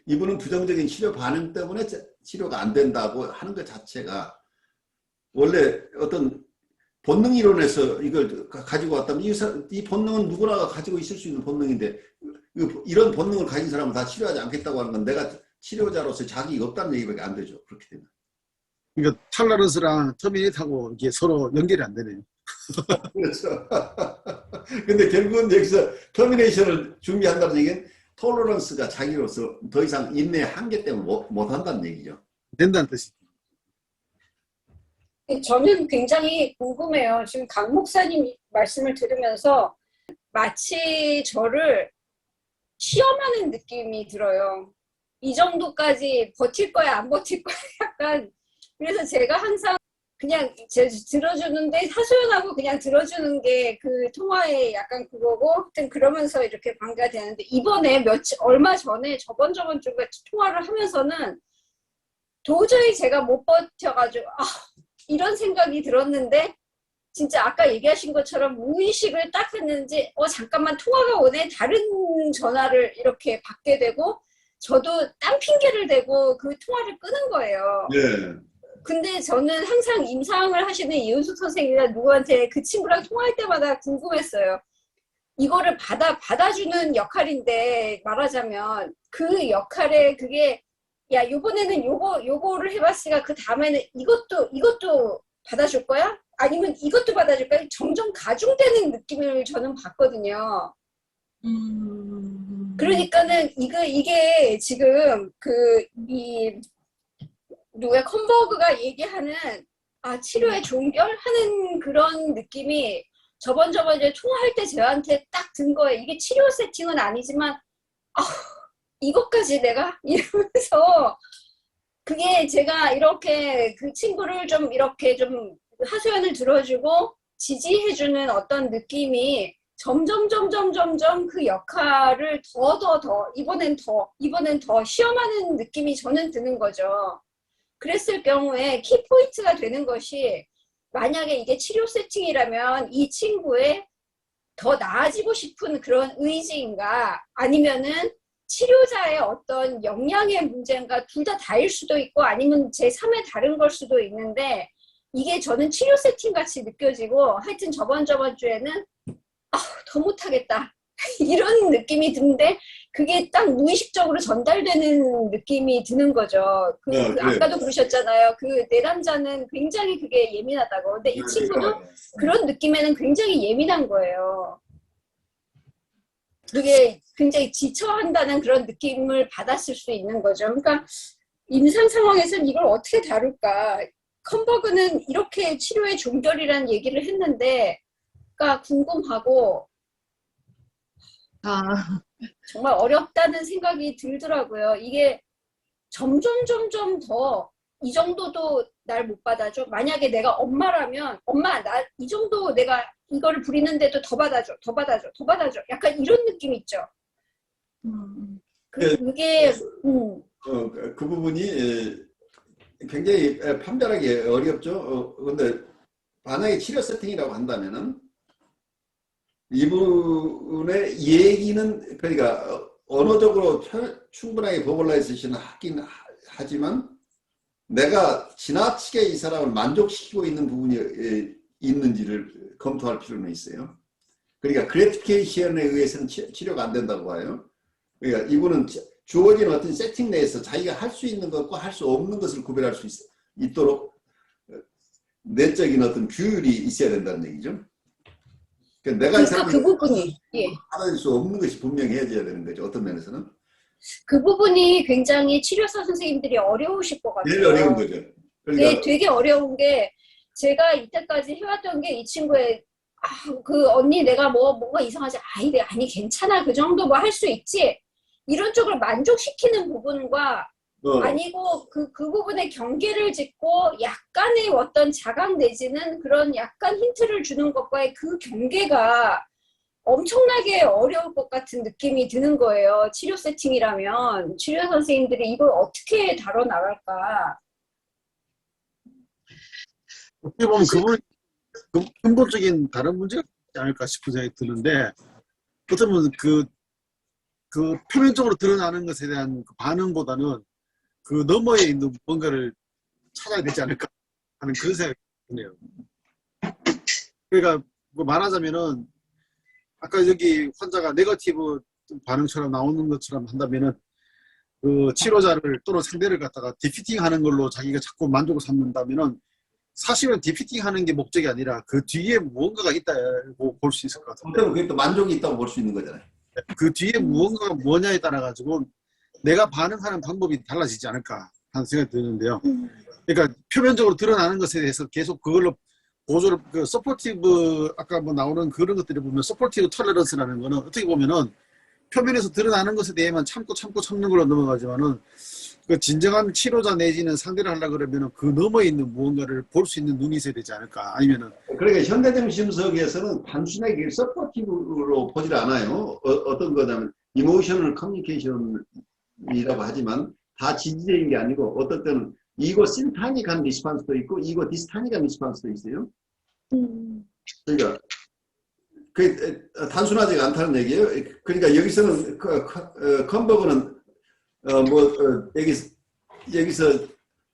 C: 이분은 부정적인 치료 반응 때문에 치료가 안 된다고 하는 것 자체가 원래 어떤 본능 이론에서 이걸 가지고 왔다면 이 본능은 누구나 가지고 있을 수 있는 본능인데 이런 본능을 가진 사람은 다 치료하지 않겠다고 하는 건 내가 치료자로서 자격이 없다는 얘기밖에 안 되죠. 그렇게 되면.
E: 그러니까 탈라런스랑 터미네이터하고 이게 서로 연결이 안 되네요.
C: 그렇죠. 근데 결국은 여기서 터미네이션을 준비한다는 얘기는 톨러런스가 자기로서 더 이상 인내의 한계 때문에 못 한다는 얘기죠.
E: 된다는 뜻이죠.
B: 저는 굉장히 궁금해요. 지금 강 목사님 말씀을 들으면서 마치 저를 시험하는 느낌이 들어요. 이 정도까지 버틸 거야, 안 버틸 거야, 약간. 그래서 제가 항상 그냥 들어주는데 하소연하고 그냥 들어주는 게 그 통화의 약간 그거고, 하여튼 그러면서 이렇게 관계가 되는데, 이번에 얼마 전에 저번 주가 통화를 하면서는 도저히 제가 못 버텨가지고, 이런 생각이 들었는데, 진짜 아까 얘기하신 것처럼 무의식을 딱 했는지, 잠깐만 통화가 오네? 다른 전화를 이렇게 받게 되고, 저도 딴 핑계를 대고 그 통화를 끄는 거예요.
C: 네.
B: 근데 저는 항상 임상을 하시는 이은숙 선생님이나 누구한테 그 친구랑 통화할 때마다 궁금했어요. 이거를 받아주는 역할인데, 말하자면, 그 역할에 그게, 야, 요번에는 요거를 해봤으니까 그 다음에는 이것도 받아줄 거야? 아니면 이것도 받아줄 거야? 점점 가중되는 느낌을 저는 받거든요. 그러니까는 이게 지금 누가 컴버그가 얘기하는 치료의 종결하는 그런 느낌이 저번 이제 통화할 때 저한테 딱 든 거예요. 이게 치료 세팅은 아니지만 이것까지 내가 이러면서 그게 제가 이렇게 그 친구를 좀 이렇게 좀 하소연을 들어주고 지지해주는 어떤 느낌이 점점 그 역할을 이번엔 더 시험하는 느낌이 저는 드는 거죠. 그랬을 경우에 키포인트가 되는 것이 만약에 이게 치료 세팅이라면 이 친구의 더 나아지고 싶은 그런 의지인가 아니면은 치료자의 어떤 역량의 문제인가 둘 다 다일 수도 있고 아니면 제3의 다른 걸 수도 있는데 이게 저는 치료 세팅 같이 느껴지고 하여튼 저번 주에는 더 못하겠다 이런 느낌이 드는데 그게 딱 무의식적으로 전달되는 느낌이 드는 거죠.
C: 그래.
B: 아까도 그러셨잖아요. 그 내담자는 굉장히 그게 예민하다고. 근데 이 친구도 그런 느낌에는 굉장히 예민한 거예요. 그게 굉장히 지쳐한다는 그런 느낌을 받았을 수 있는 거죠. 그러니까 임상 상황에서는 이걸 어떻게 다룰까. 컴버그는 이렇게 치료의 종결이라는 얘기를 했는데 그러니까 궁금하고 정말 어렵다는 생각이 들더라고요. 이게 점점 더 이 정도도 날 못 받아줘. 만약에 내가 엄마라면 엄마 나 이 정도 내가 이거를 부리는데도 더 받아줘. 약간 이런 느낌 있죠. 그게
C: 그 부분이 굉장히 판별하기 어렵죠. 근데 만약에 치료 세팅이라고 한다면은 이분의 얘기는 그러니까 언어적으로 충분하게 버벌라이제이션을 하긴 하지만 내가 지나치게 이 사람을 만족시키고 있는 부분이 있는지를 검토할 필요는 있어요. 그러니까 그래티피케이션에 의해서는 치료가 안 된다고 봐요. 그러니까 이분은 주어진 어떤 세팅 내에서 자기가 할 수 있는 것과 할 수 없는 것을 구별할 수 있도록 내적인 어떤 규율이 있어야 된다는 얘기죠. 그러니까 내가
B: 그러니까 그 부분이
C: 받아들일 수 없는 것이 분명해져야 되는 거죠. 어떤 면에서는.
B: 그 부분이 굉장히 치료사 선생님들이 어려우실 것 같아요.
C: 제일 어려운 거죠. 그러니까
B: 되게 어려운 게 제가 이때까지 해왔던 게 이 친구의 그 언니 내가 뭐가 이상하지 아니 괜찮아 그 정도 뭐 할 수 있지 이런 쪽을 만족시키는 부분과 아니고 그 부분의 경계를 짓고 약간의 어떤 자각 내지는 그런 약간 힌트를 주는 것과의 그 경계가 엄청나게 어려울 것 같은 느낌이 드는 거예요. 치료 세팅이라면 치료 선생님들이 이걸 어떻게 다뤄나갈까.
E: 어떻게 보면 그 근본적인 다른 문제가 있지 않을까 싶은 생각이 드는데 어쩌면 그 표면적으로 드러나는 것에 대한 그 반응보다는 그 너머에 있는 뭔가를 찾아야 되지 않을까 하는 그런 생각이 드네요. 그러니까 뭐 말하자면은 아까 여기 환자가 네거티브 반응처럼 나오는 것처럼 한다면은 그 치료자를 또는 상대를 갖다가 디피팅하는 걸로 자기가 자꾸 만족을 삼는다면은 사실은 디피팅하는 게 목적이 아니라 그 뒤에 무언가가 있다고 볼 수 있을 것 같아요.
C: 그럼 그게 또 만족이 있다고 볼 수 있는 거잖아요.
E: 그 뒤에 무언가가 뭐냐에 따라 가지고 내가 반응하는 방법이 달라지지 않을까 하는 생각이 드는데요. 그러니까 표면적으로 드러나는 것에 대해서 계속 그걸로 보조를 그 서포티브 아까 뭐 나오는 그런 것들을 보면 서포티브 톨러런스라는 거는 어떻게 보면은 표면에서 드러나는 것에 대해만 참는 걸로 넘어가지만은 그 진정한 치료자 내지는 상대를 하려고 그러면은 그 너머에 있는 무언가를 볼 수 있는 눈이 있어야 되지 않을까 아니면은
C: 그러니까 현대정신의학에서는 단순하게 서포티브로 보질 않아요. 어떤 거냐면 이모셔널 커뮤니케이션이라고 하지만 다 지지적인 게 아니고 어떨 때는 이거 심타닉한 리스판스도 있고 이거 디스타닉한 리스판스도 있어요. 그러니까 그 단순하지가 않다는 얘기예요. 그러니까 여기서는 컴버그는 여기서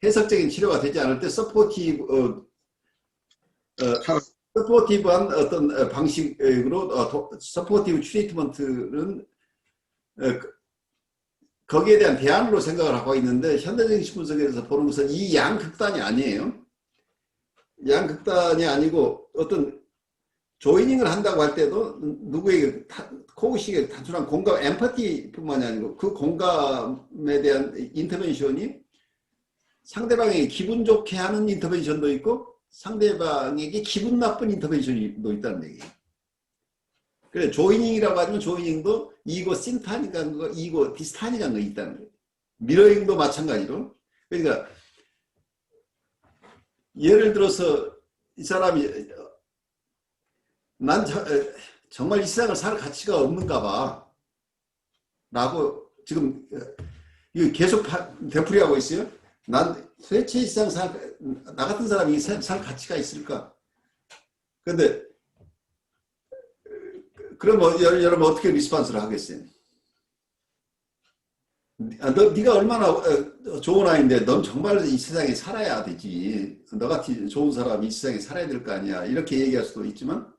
C: 해석적인 치료가 되지 않을 때 서포티브 서포티브한 어떤 방식으로 서포티브 트리트먼트는 거기에 대한 대안으로 생각을 하고 있는데 현대적인 신분석에서 보는 것은 이 양극단이 아니에요. 양극단이 아니고 어떤 조이닝을 한다고 할 때도 누구에게 코그식의 단순한 공감, 엠파티뿐만이 아니고 그 공감에 대한 인터벤션이 상대방에게 기분 좋게 하는 인터벤션도 있고 상대방에게 기분 나쁜 인터벤션도 있다는 얘기예요. 그래 조이닝이라고 하면 조이닝도 이거 심탄이라는 거, 이거 디스탄이라는 거 있다는 거예요. 미러잉도 마찬가지로. 그러니까 예를 들어서 이 사람이 난 정말 이 세상을 살 가치가 없는가 봐 라고 지금 이거 계속 되풀이하고 있어요. 난 도대체 이 세상 나 같은 사람이 살 가치가 있을까? 근데 그럼 여러분 어떻게 리스폰스를 하겠어요? 네가 얼마나 좋은 아이인데 넌 정말 이 세상에 살아야 되지. 너같이 좋은 사람이 이 세상에 살아야 될 거 아니야. 이렇게 얘기할 수도 있지만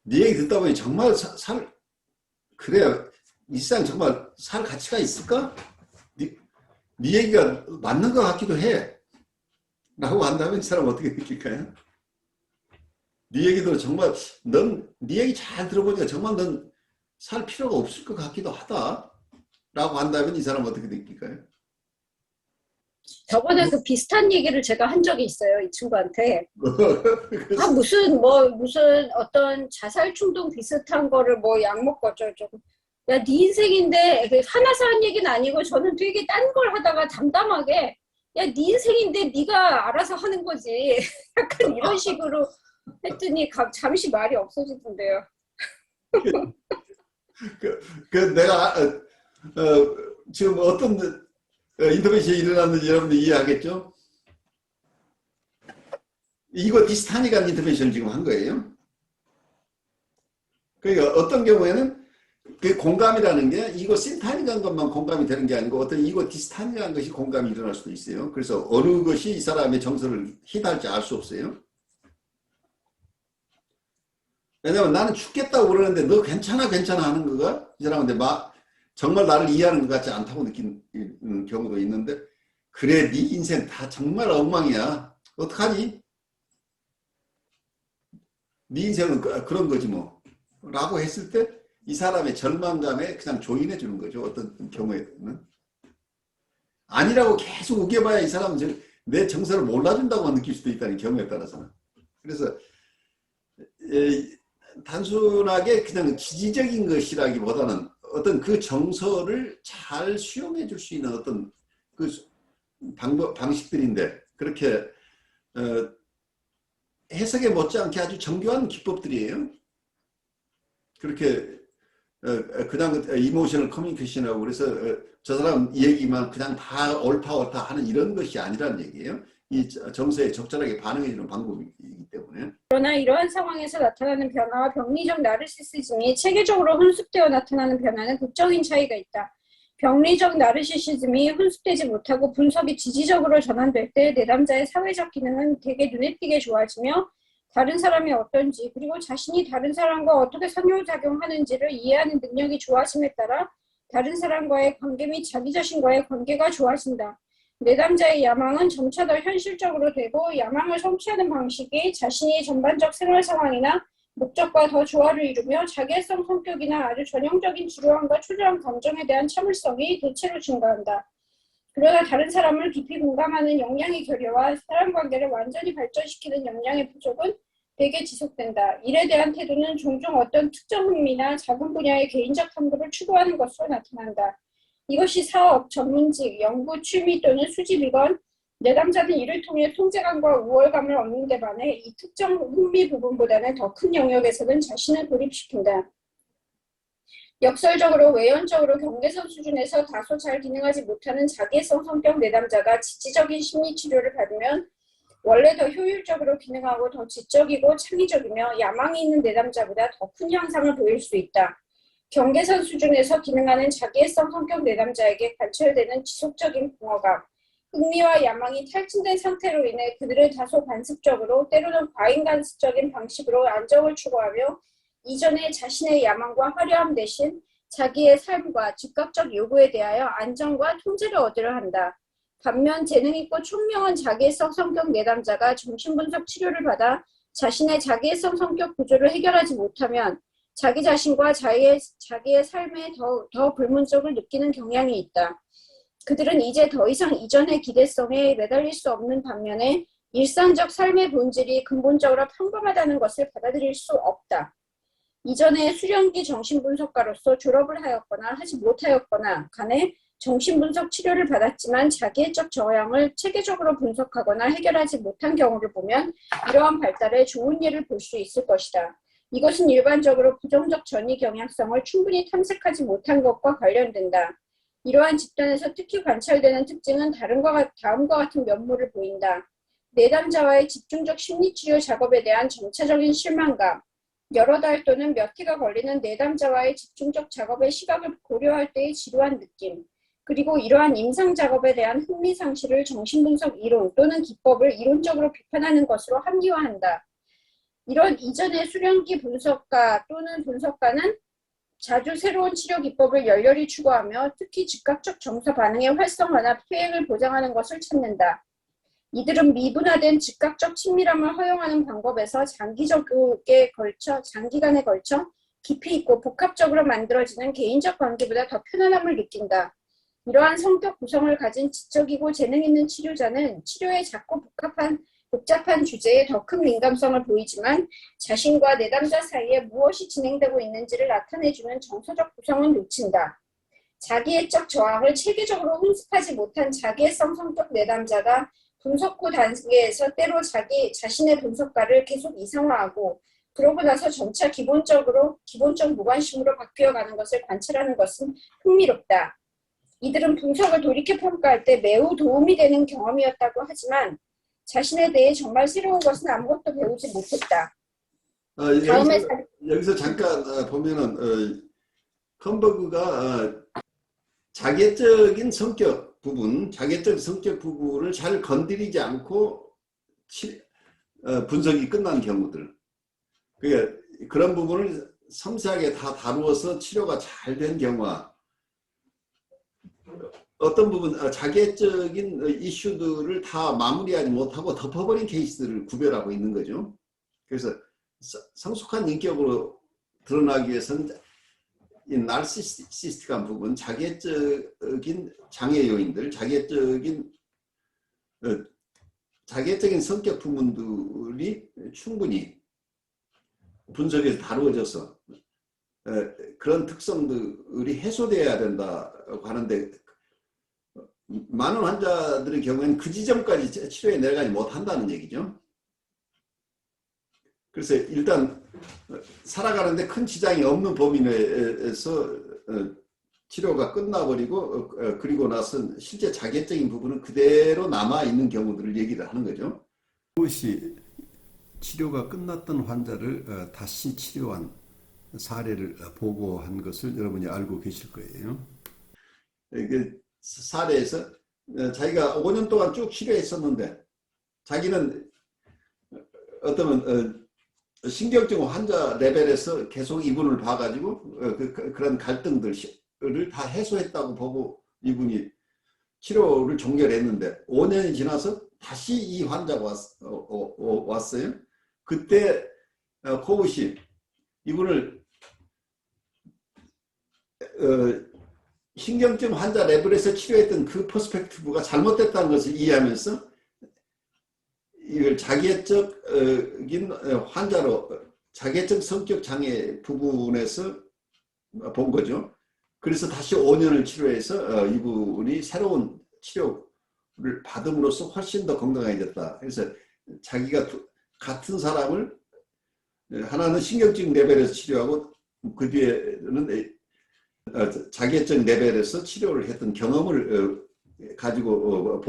C: 네 얘기 듣다 보니 정말 그래 이 세상 정말 살 가치가 있을까? 네 얘기가 맞는 것 같기도 해. 라고 한다면 이 사람 어떻게 느낄까요? 네 얘기도 정말 네 얘기 잘 들어보니까 정말 넌 살 필요가 없을 것 같기도 하다. 라고 한다면 이 사람 어떻게 느낄까요?
B: 저번에 그 비슷한 얘기를 제가 한 적이 있어요. 이 친구한테. 무슨 어떤 자살 충동 비슷한 거를 약 먹고 어쩌고. 야, 네 인생인데 화나서 한 얘기는 아니고 저는 되게 딴 걸 하다가 담담하게 야, 네 인생인데 네가 알아서 하는 거지. 약간 이런 식으로 했더니 잠시 말이 없어지던데요.
C: 내가 지금 어떤 인터벤션이 일어났는지 여러분들 이해하겠죠? 이거 디스타니간 인터벤션을 지금 한 거예요. 그러니까 어떤 경우에는 그 공감이라는 게 이거 심타니간 것만 공감이 되는 게 아니고 어떤 이거 디스타니간 것이 공감이 일어날 수도 있어요. 그래서 어느 것이 이 사람의 정서를 히트할지 알 수 없어요. 왜냐면 나는 죽겠다고 그러는데 너 괜찮아 하는 거가 이 사람한테 정말 나를 이해하는 것 같지 않다고 느끼는 경우도 있는데 그래 네 인생 다 정말 엉망이야. 어떡하니? 네 인생은 그런 거지 뭐. 라고 했을 때 이 사람의 절망감에 그냥 조인해 주는 거죠. 어떤 경우에는. 아니라고 계속 우겨봐야 이 사람은 내 정서를 몰라준다고 느낄 수도 있다는 경우에 따라서는. 그래서 단순하게 그냥 지지적인 것이라기보다는 어떤 그 정서를 잘 수용해 줄 수 있는 어떤 그 방식들인데 그렇게 해석에 못지않게 아주 정교한 기법들이에요. 그렇게 그냥 이모셔널 커뮤니케이션이라고 그래서 저 사람 얘기만 그냥 다 옳다 하는 이런 것이 아니라는 얘기예요. 이 정서에 적절하게 반응해 주는 방법이기 때문에.
B: 그러나 이러한 상황에서 나타나는 변화와 병리적 나르시시즘이 체계적으로 혼습되어 나타나는 변화는 극적인 차이가 있다. 병리적 나르시시즘이 혼습되지 못하고 분석이 지지적으로 전환될 때 내담자의 사회적 기능은 되게 눈에 띄게 좋아지며 다른 사람이 어떤지 그리고 자신이 다른 사람과 어떻게 상호작용하는지를 이해하는 능력이 좋아짐에 따라 다른 사람과의 관계 및 자기 자신과의 관계가 좋아진다. 내담자의 야망은 점차 더 현실적으로 되고 야망을 성취하는 방식이 자신이 전반적 생활 상황이나 목적과 더 조화를 이루며 자기애성 성격이나 아주 전형적인 지루함과 초조한 감정에 대한 참을성이 대체로 증가한다. 그러나 다른 사람을 깊이 공감하는 역량의 결여와 사람관계를 완전히 발전시키는 역량의 부족은 대개 지속된다. 일에 대한 태도는 종종 어떤 특정 흥미나 작은 분야의 개인적 탐구를 추구하는 것으로 나타난다. 이것이 사업, 전문직, 연구, 취미 또는 수집이건 내담자는 이를 통해 통제감과 우월감을 얻는 데 반해 이 특정 흥미 부분보다는 더 큰 영역에서는 자신을 고립시킨다. 역설적으로 외연적으로 경계선 수준에서 다소 잘 기능하지 못하는 자기애성 성격 내담자가 지지적인 심리치료를 받으면 원래 더 효율적으로 기능하고 더 지적이고 창의적이며 야망이 있는 내담자보다 더 큰 향상을 보일 수 있다. 경계선 수준에서 기능하는 자기애성 성격 내담자에게 관철되는 지속적인 공허감, 흥미와 야망이 탈진된 상태로 인해 그들은 다소 관습적으로 때로는 과잉간섭적인 방식으로 안정을 추구하며 이전에 자신의 야망과 화려함 대신 자기의 삶과 즉각적 요구에 대하여 안정과 통제를 얻으려 한다. 반면 재능있고 총명한 자기애성 성격 내담자가 정신분석 치료를 받아 자신의 자기애성 성격 구조를 해결하지 못하면 자기 자신과 자기의 삶에 더 불문족을 느끼는 경향이 있다. 그들은 이제 더 이상 이전의 기대성에 매달릴 수 없는 반면에 일상적 삶의 본질이 근본적으로 평범하다는 것을 받아들일 수 없다. 이전에 수련기 정신분석가로서 졸업을 하였거나 하지 못하였거나 간에 정신분석 치료를 받았지만 자기애적 저항을 체계적으로 분석하거나 해결하지 못한 경우를 보면 이러한 발달의 좋은 예를 볼 수 있을 것이다. 이것은 일반적으로 부정적 전이 경향성을 충분히 탐색하지 못한 것과 관련된다. 이러한 집단에서 특히 관찰되는 특징은 다음과 같은 면모를 보인다. 내담자와의 집중적 심리치료 작업에 대한 점차적인 실망감, 여러 달 또는 몇 해가 걸리는 내담자와의 집중적 작업의 시각을 고려할 때의 지루한 느낌, 그리고 이러한 임상 작업에 대한 흥미 상실을 정신분석 이론 또는 기법을 이론적으로 비판하는 것으로 합리화한다. 이런 이전의 수련기 분석가 또는 분석가는 자주 새로운 치료 기법을 열렬히 추구하며 특히 즉각적 정서 반응의 활성화나 퇴행을 보장하는 것을 찾는다. 이들은 미분화된 즉각적 친밀함을 허용하는 방법에서 장기간에 걸쳐 깊이 있고 복합적으로 만들어지는 개인적 관계보다 더 편안함을 느낀다. 이러한 성격 구성을 가진 지적이고 재능 있는 치료자는 치료에 작고 복잡한 주제에 더 큰 민감성을 보이지만 자신과 내담자 사이에 무엇이 진행되고 있는지를 나타내주는 정서적 구성은 놓친다. 자기애적 저항을 체계적으로 훈습하지 못한 자기애성 성격 내담자가 분석 후 단계에서 때로 자신의 분석가를 계속 이상화하고 그러고 나서 점차 기본적 무관심으로 바뀌어가는 것을 관찰하는 것은 흥미롭다. 이들은 분석을 돌이켜평가할 때 매우 도움이 되는 경험이었다고 하지만 자신에 대해 정말 새로운 것은 아무것도 배우지 못했다.
A: 여기서 잠깐 보면은 컴버그가 자기애적인 성격 부분, 자기애적 성격 부분을 잘 건드리지 않고 분석이 끝난 경우들, 그러니까 그런 부분을 섬세하게 다 다루어서 치료가 잘 된 경우와 어떤 부분 자기애적인 이슈들을 다 마무리하지 못하고 덮어버린 케이스들을 구별하고 있는 거죠. 그래서 성숙한 인격으로 드러나기 위해서는 이 나르시시스틱한 부분, 자기애적인 장애 요인들, 자기애적인 성격 부분들이 충분히 분석에서 다루어져서 그런 특성들이 해소되어야 된다고 하는데 많은 환자들의 경우에는 그 지점까지 치료에 내려가지 못한다는 얘기죠. 그래서 일단 살아가는데 큰 지장이 없는 범위 내에서 치료가 끝나버리고 그리고 나서 실제 자기애적인 부분은 그대로 남아있는 경우들을 얘기를 하는 거죠. 그것이 치료가 끝났던 환자를 다시 치료한 사례를 보고한 것을 여러분이 알고 계실 거예요. 그 사례에서 자기가 5년 동안 쭉 치료했었는데 자기는 어떤 신경증 환자 레벨에서 계속 이분을 봐가지고 그런 갈등들을 다 해소했다고 보고 이분이 치료를 종결했는데 5년이 지나서 다시 이 환자가 왔어요. 그때 코브시 이분을 신경증 환자 레벨에서 치료했던 그 퍼스펙티브가 잘못됐다는 것을 이해하면서 이걸 자기애적인 환자로 자기애적 성격 장애 부분에서 본 거죠. 그래서 다시 5년을 치료해서 이분이 새로운 치료를 받음으로써 훨씬 더 건강해졌다. 그래서 자기가 같은 사람을 하나는 신경증 레벨에서 치료하고 그 뒤에는 자기애적 레벨에서 치료를 했던 경험을 가지고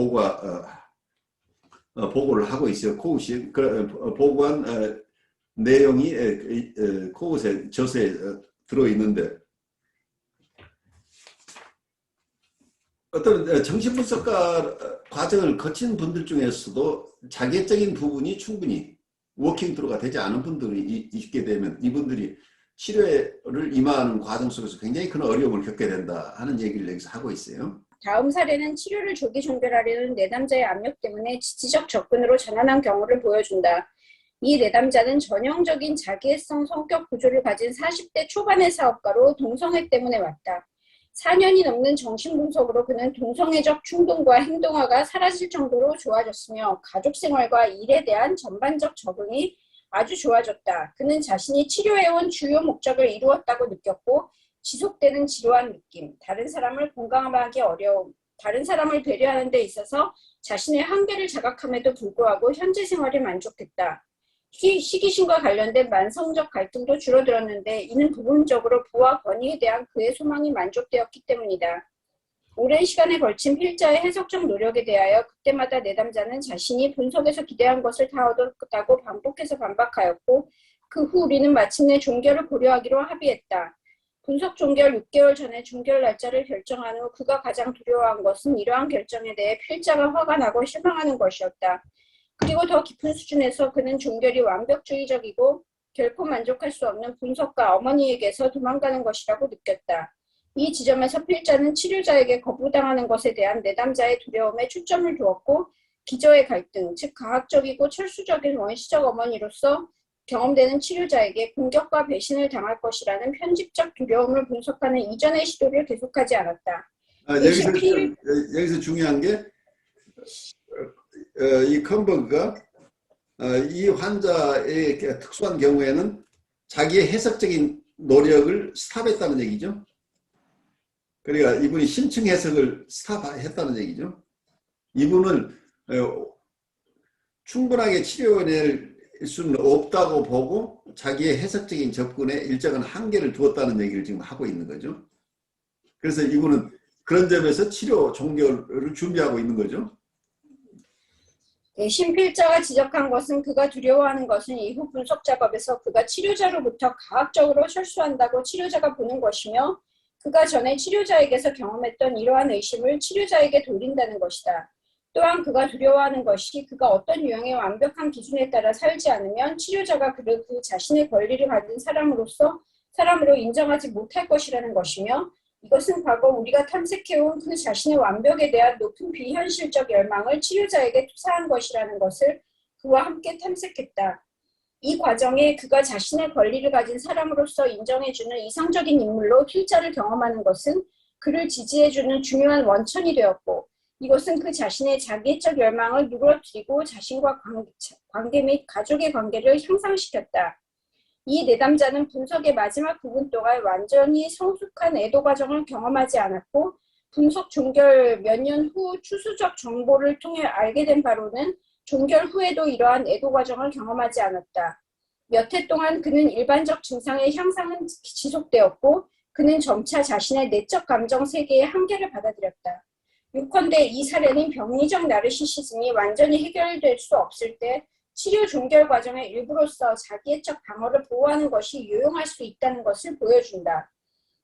A: 보고를 하고 있어요. 코웃이 보고한 내용이 코웃의 저서에 들어있는데 어떤 정신분석가 과정을 거친 분들 중에서도 자기적인 부분이 충분히 워킹 트루가 되지 않은 분들이 있게 되면 이분들이 치료를 임하는 과정 속에서 굉장히 큰 어려움을 겪게 된다 하는 얘기를 여기서 하고 있어요.
B: 다음 사례는 치료를 조기 종결하려는 내담자의 압력 때문에 지지적 접근으로 전환한 경우를 보여준다. 이 내담자는 전형적인 자기애성 성격 구조를 가진 40대 초반의 사업가로 동성애 때문에 왔다. 4년이 넘는 정신분석으로 그는 동성애적 충동과 행동화가 사라질 정도로 좋아졌으며 가족 생활과 일에 대한 전반적 적응이 아주 좋아졌다. 그는 자신이 치료해온 주요 목적을 이루었다고 느꼈고 지속되는 지루한 느낌, 다른 사람을 공감하기 어려움, 다른 사람을 배려하는 데 있어서 자신의 한계를 자각함에도 불구하고 현재 생활에 만족했다. 시기심과 관련된 만성적 갈등도 줄어들었는데 이는 부분적으로 부와 권위에 대한 그의 소망이 만족되었기 때문이다. 오랜 시간에 걸친 필자의 해석적 노력에 대하여 그때마다 내담자는 자신이 분석에서 기대한 것을 다 얻었다고 반복해서 반박하였고 그 후 우리는 마침내 종결을 고려하기로 합의했다. 분석 종결 6개월 전에 종결 날짜를 결정한 후 그가 가장 두려워한 것은 이러한 결정에 대해 필자가 화가 나고 실망하는 것이었다. 그리고 더 깊은 수준에서 그는 종결이 완벽주의적이고 결코 만족할 수 없는 분석가 어머니에게서 도망가는 것이라고 느꼈다. 이 지점에서 필자는 치료자에게 거부당하는 것에 대한 내담자의 두려움에 초점을 두었고 기저의 갈등, 즉 과학적이고 철수적인 원시적 어머니로서 경험되는 치료자에게 공격과 배신을 당할 것이라는 편집적 두려움을 분석하는 이전의 시도를 계속하지 않았다.
A: 여기서 중요한 게 이 컴버그가 이 환자의 특수한 경우에는 자기의 해석적인 노력을 스탑했다는 얘기죠. 그러니까 이분이 심층 해석을 스탑했다는 얘기죠. 이분은 충분하게 치료해낼 수는 없다고 보고 자기의 해석적인 접근에 일정한 한계를 두었다는 얘기를 지금 하고 있는 거죠. 그래서 이분은 그런 점에서 치료 종결을 준비하고 있는 거죠.
B: 대신 필자가 지적한 것은 그가 두려워하는 것은 이후 분석 작업에서 그가 치료자로부터 과학적으로 철수한다고 치료자가 보는 것이며 그가 전에 치료자에게서 경험했던 이러한 의심을 치료자에게 돌린다는 것이다. 또한 그가 두려워하는 것이 그가 어떤 유형의 완벽한 기준에 따라 살지 않으면 치료자가 그를 그 자신의 권리를 가진 사람으로 인정하지 못할 것이라는 것이며 이것은 과거 우리가 탐색해온 그 자신의 완벽에 대한 높은 비현실적 열망을 치료자에게 투사한 것이라는 것을 그와 함께 탐색했다. 이 과정에 그가 자신의 권리를 가진 사람으로서 인정해주는 이상적인 인물로 필자를 경험하는 것은 그를 지지해주는 중요한 원천이 되었고 이것은 그 자신의 자기애적 열망을 누그러뜨리고 자신과 관계 및 가족의 관계를 향상시켰다. 이 내담자는 분석의 마지막 부분 동안 완전히 성숙한 애도 과정을 경험하지 않았고 분석 종결 몇 년 후 추수적 정보를 통해 알게 된 바로는 종결 후에도 이러한 애도 과정을 경험하지 않았다. 몇 해 동안 그는 일반적 증상의 향상은 지속되었고 그는 점차 자신의 내적 감정 세계의 한계를 받아들였다. 요컨대 이 사례는 병리적 나르시시즘이 완전히 해결될 수 없을 때 치료 종결 과정의 일부로서 자기애적 방어를 보호하는 것이 유용할 수 있다는 것을 보여준다.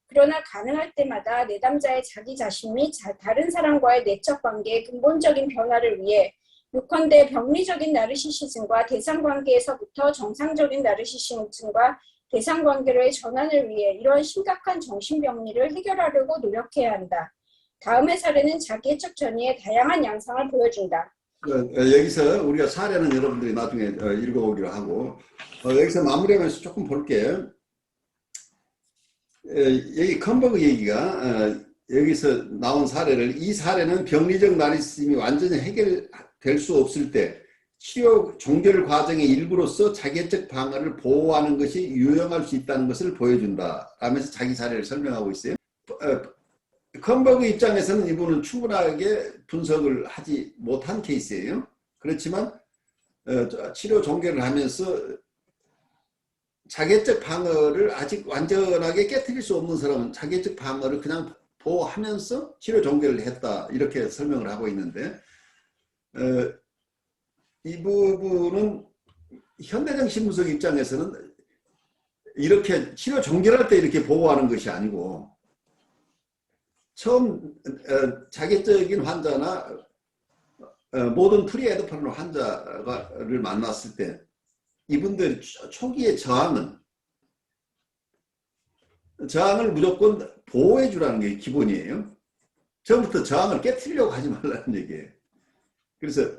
B: 그러나 가능할 때마다 내담자의 자기 자신 및 다른 사람과의 내적 관계의 근본적인 변화를 위해 요컨대 병리적인 나르시시즘과 대상관계에서부터 정상적인 나르시시즘과 대상관계로의 전환을 위해 이런 심각한 정신병리를 해결하려고 노력해야 한다. 다음의 사례는 자기애적 전이의 다양한 양상을 보여준다.
A: 여기서 우리가 사례는 여러분들이 나중에 읽어보기로 하고 여기서 마무리하면서 조금 볼게요. 여기 컴버그 얘기가 여기서 나온 사례를 이 사례는 병리적 나르시즘이 완전히 해결될 수 없을 때 치료 종결 과정의 일부로서 자기애적 방어를 보호하는 것이 유용할 수 있다는 것을 보여준다 라면서 자기 사례를 설명하고 있어요. 컴버그 입장에서는 이분은 충분하게 분석을 하지 못한 케이스예요. 그렇지만 치료 종결을 하면서 자기애적 방어를 아직 완전하게 깨트릴 수 없는 사람은 자기애적 방어를 그냥 보호하면서 치료 종결을 했다 이렇게 설명을 하고 있는데 이 부분은 현대정신분석 입장에서는 이렇게 치료 종결할 때 이렇게 보호하는 것이 아니고 처음 자기적인 환자나 모든 프리에드퍼런 환자를 만났을 때 이분들 초기의 저항을 무조건 보호해 주라는 게 기본이에요. 처음부터 저항을 깨트리려고 하지 말라는 얘기예요. 그래서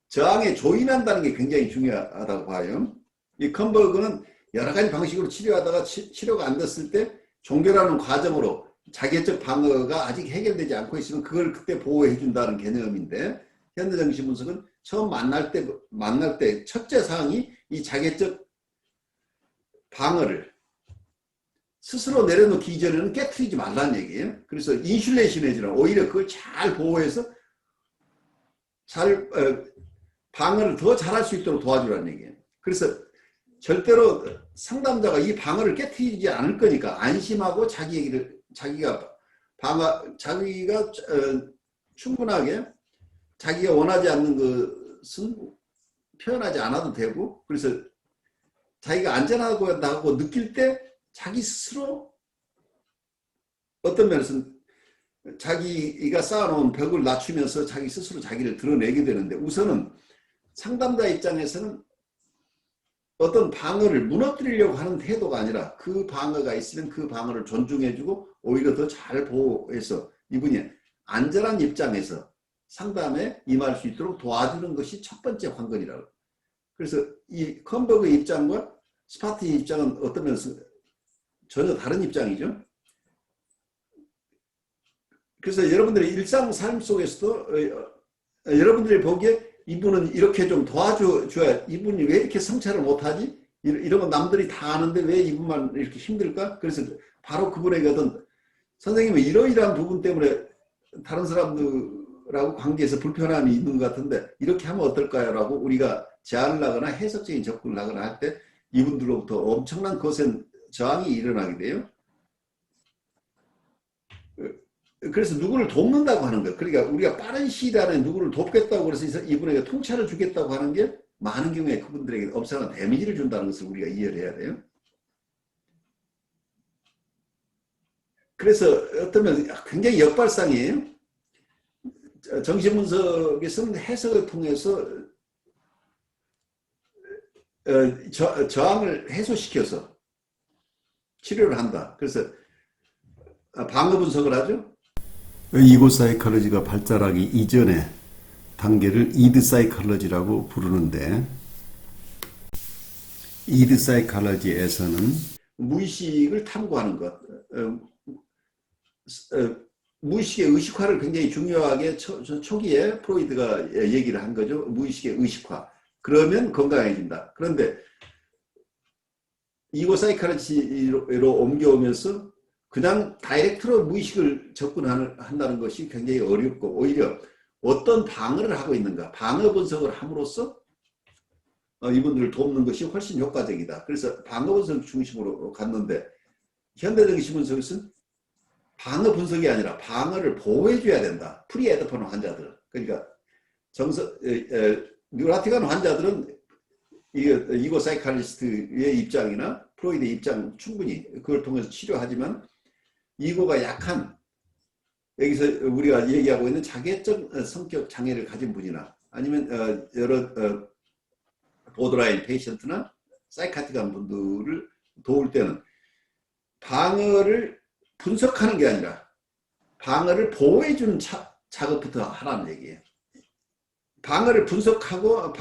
A: 저항에 조인한다는 게 굉장히 중요하다고 봐요. 이 컴버그는 여러 가지 방식으로 치료하다가 치료가 안 됐을 때 종결하는 과정으로 자기애적 방어가 아직 해결되지 않고 있으면 그걸 그때 보호해 준다는 개념인데, 현대정신분석은 처음 만날 때 첫째 사항이 이 자기애적 방어를 스스로 내려놓기 이전에는 깨트리지 말라는 얘기예요. 그래서 인슐레이션 해주는, 오히려 그걸 잘 보호해서 방어를 더 잘할 수 있도록 도와주라는 얘기예요. 그래서 절대로 상담자가 이 방어를 깨트리지 않을 거니까 안심하고 자기가 충분하게 자기가 원하지 않는 것은 표현하지 않아도 되고, 그래서 자기가 안전하다고 느낄 때 자기 스스로 어떤 면에서는 자기가 쌓아놓은 벽을 낮추면서 자기 스스로 자기를 드러내게 되는데, 우선은 상담자 입장에서는 어떤 방어를 무너뜨리려고 하는 태도가 아니라 그 방어가 있으면 그 방어를 존중해주고 오히려 더 잘 보호해서 이분이 안전한 입장에서 상담에 임할 수 있도록 도와주는 것이 첫 번째 관건이라고. 그래서 이 컴버그의 입장과 스파티의 입장은 어떤 면에서 전혀 다른 입장이죠. 그래서 여러분들의 일상 삶 속에서도 여러분들이 보기에 이분은 이렇게 좀 도와줘야, 이분이 왜 이렇게 성찰을 못하지? 이런 건 남들이 다 아는데 왜 이분만 이렇게 힘들까? 그래서 바로 그분에게 어떤 선생님은 이러이러한 부분 때문에 다른 사람들하고 관계에서 불편함이 있는 것 같은데 이렇게 하면 어떨까요? 라고 우리가 제안을 하거나 해석적인 접근을 하거나 할 때 이분들로부터 엄청난 거센 저항이 일어나게 돼요. 그래서 누구를 돕는다고 하는 거예요. 그러니까 우리가 빠른 시일 안에 누구를 돕겠다고 해서 이분에게 통찰을 주겠다고 하는 게 많은 경우에 그분들에게 엄청난 데미지를 준다는 것을 우리가 이해를 해야 돼요. 그래서 어쩌면 굉장히 역발상이에요. 정신분석에서는 해석을 통해서 저항을 해소시켜서 치료를 한다. 그래서 방어 분석을 하죠.
C: 이고 사이콜로지가 발달하기 이전의 단계를 이드 사이콜로지라고 부르는데, 이드 사이콜로지에서는
A: 무의식을 탐구하는 것, 무의식의 의식화를 굉장히 중요하게 초기에 프로이드가 얘기를 한 거죠. 무의식의 의식화. 그러면 건강해진다. 그런데 이고 사이콜로지로 옮겨오면서 그냥 다이렉트로 무의식을 접근한다는 것이 굉장히 어렵고, 오히려 어떤 방어를 하고 있는가, 방어 분석을 함으로써 이분들을 돕는 것이 훨씬 효과적이다. 그래서 방어 분석 중심으로 갔는데, 현대적인 신분석에서는 방어 분석이 아니라 방어를 보호해줘야 된다. 프리에드퍼런 환자들. 그러니까 뉴라틱한 환자들은 이고 사이칼리스트의 입장이나 프로이드의 입장 충분히 그걸 통해서 치료하지만, 이고가 약한, 여기서 우리가 얘기하고 있는 자기애적 성격 장애를 가진 분이나 아니면 여러 보더라인 페이션트나 사이카틱한 분들을 도울 때는 방어를 분석하는 게 아니라 방어를 보호해주는 작업부터 하라는 얘기예요. 방어를 분석하고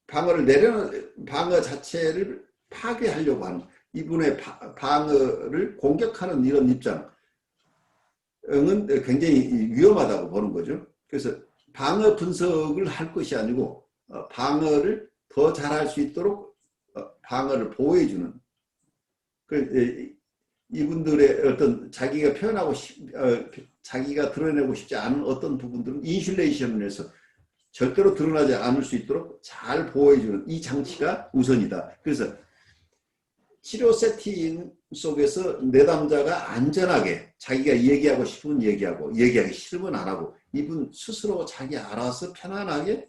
A: 방어 자체를 파괴하려고 하는 이분의 방어를 공격하는 이런 입장은 굉장히 위험하다고 보는 거죠. 그래서 방어 분석을 할 것이 아니고 방어를 더 잘할 수 있도록 방어를 보호해주는, 이분들의 어떤 자기가 자기가 드러내고 싶지 않은 어떤 부분들은 인슐레이션을 해서 절대로 드러나지 않을 수 있도록 잘 보호해주는 이 장치가 우선이다. 그래서 치료 세팅 속에서 내담자가 안전하게 자기가 얘기하고 싶으면 얘기하고 얘기하기 싫으면 안 하고, 이분 스스로 자기 알아서 편안하게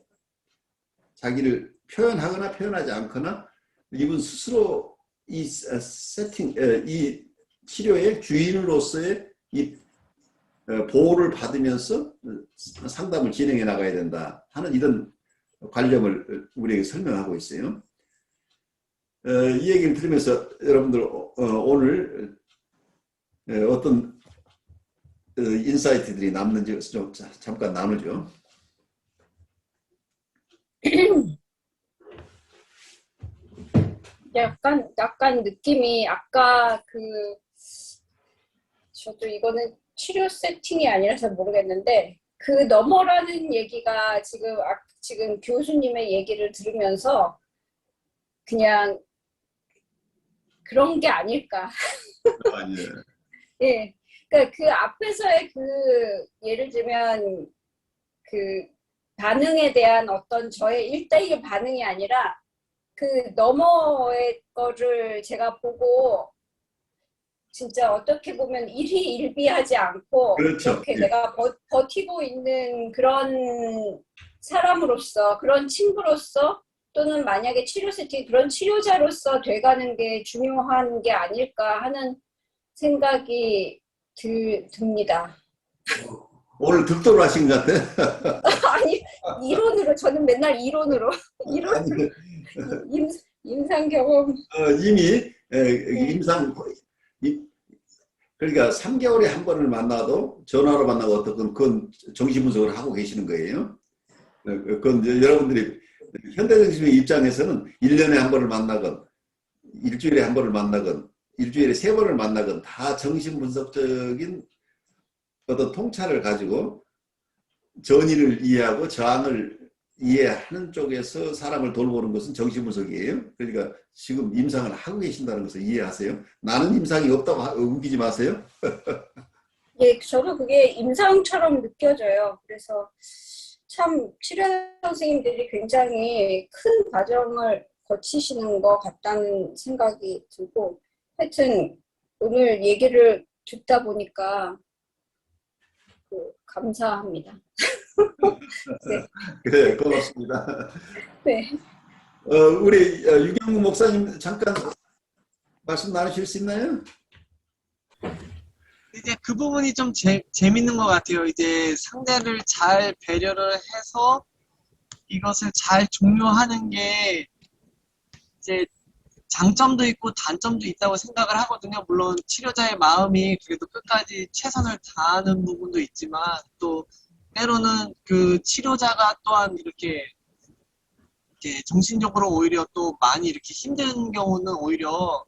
A: 자기를 표현하거나 표현하지 않거나 이분 스스로 이 치료의 주인으로서의 이 보호를 받으면서 상담을 진행해 나가야 된다 하는 이런 관점을 우리에게 설명하고 있어요. 이 얘기를 들으면서 여러분들 오늘 어떤 인사이트들이 남는지 좀 잠깐 나누죠.
B: 약간 느낌이 아까 저도 이거는 치료 세팅이 아니라서 모르겠는데 그 너머라는 얘기가 지금 교수님의 얘기를 들으면서 그냥 그런 게 아닐까. 예. 그러니까 그 앞에서의 예를 들면 그 반응에 대한 어떤 저의 1대1 반응이 아니라 그 너머의 거를 제가 보고 진짜 어떻게 보면 일희일비하지 않고
A: 그렇죠.
B: 이렇게
A: 예.
B: 내가 버티고 있는 그런 사람으로서 그런 친구로서 또는 만약에 치료 세팅 그런 치료자로서 돼가는 게 중요한 게 아닐까 하는 생각이 듭니다.
A: 오늘 득도를 하신 것 같아.
B: 아니 이론으로 저는 맨날 이론으로
A: 아니,
B: 임상 경험
A: 이미
B: 네.
A: 임상 그러니까 3개월에 한 번을 만나도 전화로 만나고 어떻건 그건 정신분석을 하고 계시는 거예요. 그건 이제 여러분들이 현대정신의 입장에서는 1년에 한 번을 만나건 일주일에 한 번을 만나건 일주일에 3번을 만나건 다 정신분석적인 어떤 통찰을 가지고 전이를 이해하고 저항을 이해하는 쪽에서 사람을 돌보는 것은 정신분석이에요. 그러니까 지금 임상을 하고 계신다는 것을 이해하세요. 나는 임상이 없다고 우기지 마세요.
B: 예, 저도 그게 임상처럼 느껴져요. 그래서 참 치료 선생님들이 굉장히 큰 과정을 거치시는 것 같다는 생각이 들고 하여튼 오늘 얘기를 듣다 보니까 감사합니다. 네.
A: 그래, 고맙습니다.
B: 네.
A: 우리 유경무 목사님 잠깐 말씀 나누실 수 있나요?
F: 이제 그 부분이 좀 재밌는 것 같아요. 이제 상대를 잘 배려를 해서 이것을 잘 종료하는 게 이제 장점도 있고 단점도 있다고 생각을 하거든요. 물론 치료자의 마음이 그래도 끝까지 최선을 다하는 부분도 있지만 또 때로는 그 치료자가 또한 이렇게 정신적으로 오히려 또 많이 이렇게 힘든 경우는 오히려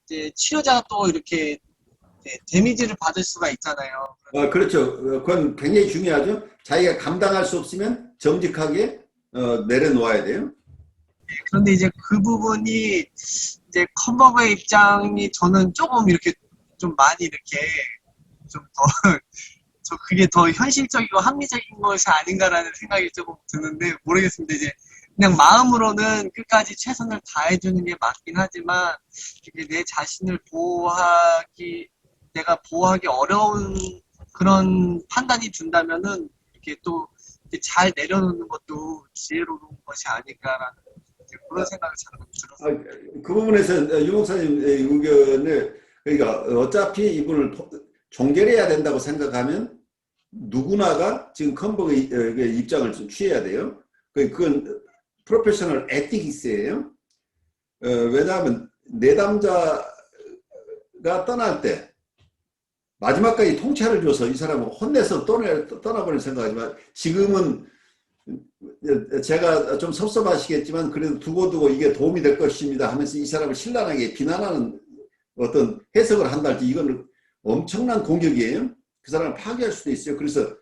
F: 이제 치료자가 또 이렇게 데미지를 받을 수가 있잖아요.
A: 그렇죠. 그건 굉장히 중요하죠. 자기가 감당할 수 없으면 정직하게 내려놓아야 돼요.
F: 그런데 이제 그 부분이 이제 컨버거의 입장이 저는 조금 이렇게 좀 많이 이렇게 좀 더 그게 더 현실적이고 합리적인 것이 아닌가라는 생각이 조금 드는데 모르겠습니다. 이제 그냥 마음으로는 끝까지 최선을 다해주는 게 맞긴 하지만 이게 내 자신을 내가 보호하기 어려운 그런 판단이 든다면은 이렇게 또 잘 내려놓는 것도 지혜로운 것이 아닐까라는 그런 생각을 잠깐 들었어요.
A: 그 부분에서 유 목사님의 의견을 그러니까 어차피 이분을 종결해야 된다고 생각하면 누구나가 지금 컨버의 입장을 좀 취해야 돼요. 그건 프로페셔널 에티क्스예요. 왜냐하면 내담자가 떠날 때 마지막까지 통찰을 줘서 이 사람을 혼내서 떠나버리는 생각하지만 지금은 제가 좀 섭섭하시겠지만 그래도 두고두고 이게 도움이 될 것입니다 하면서 이 사람을 신랄하게 비난하는 어떤 해석을 한다 할지 이건 엄청난 공격이에요. 그 사람을 파괴할 수도 있어요. 그래서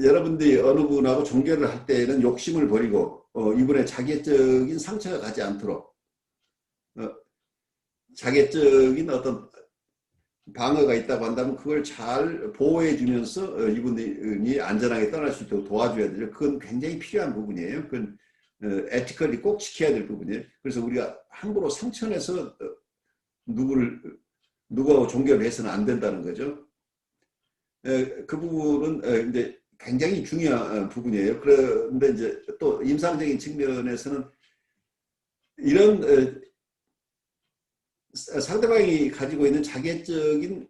A: 여러분들이 어느 분하고 종결을 할 때는 욕심을 버리고 이분의 자객적인 상처가 가지 않도록 자객적인 어떤 방어가 있다고 한다면 그걸 잘 보호해 주면서 이분이 안전하게 떠날 수 있도록 도와줘야 되죠. 그건 굉장히 필요한 부분이에요. 그건 에티컬이 꼭 지켜야 될 부분이에요. 그래서 우리가 함부로 상처내서 누구하고 종결을 해서는 안 된다는 거죠. 그 부분은 이제 굉장히 중요한 부분이에요. 그런데 이제 또 임상적인 측면에서는 이런 상대방이 가지고 있는 자객적인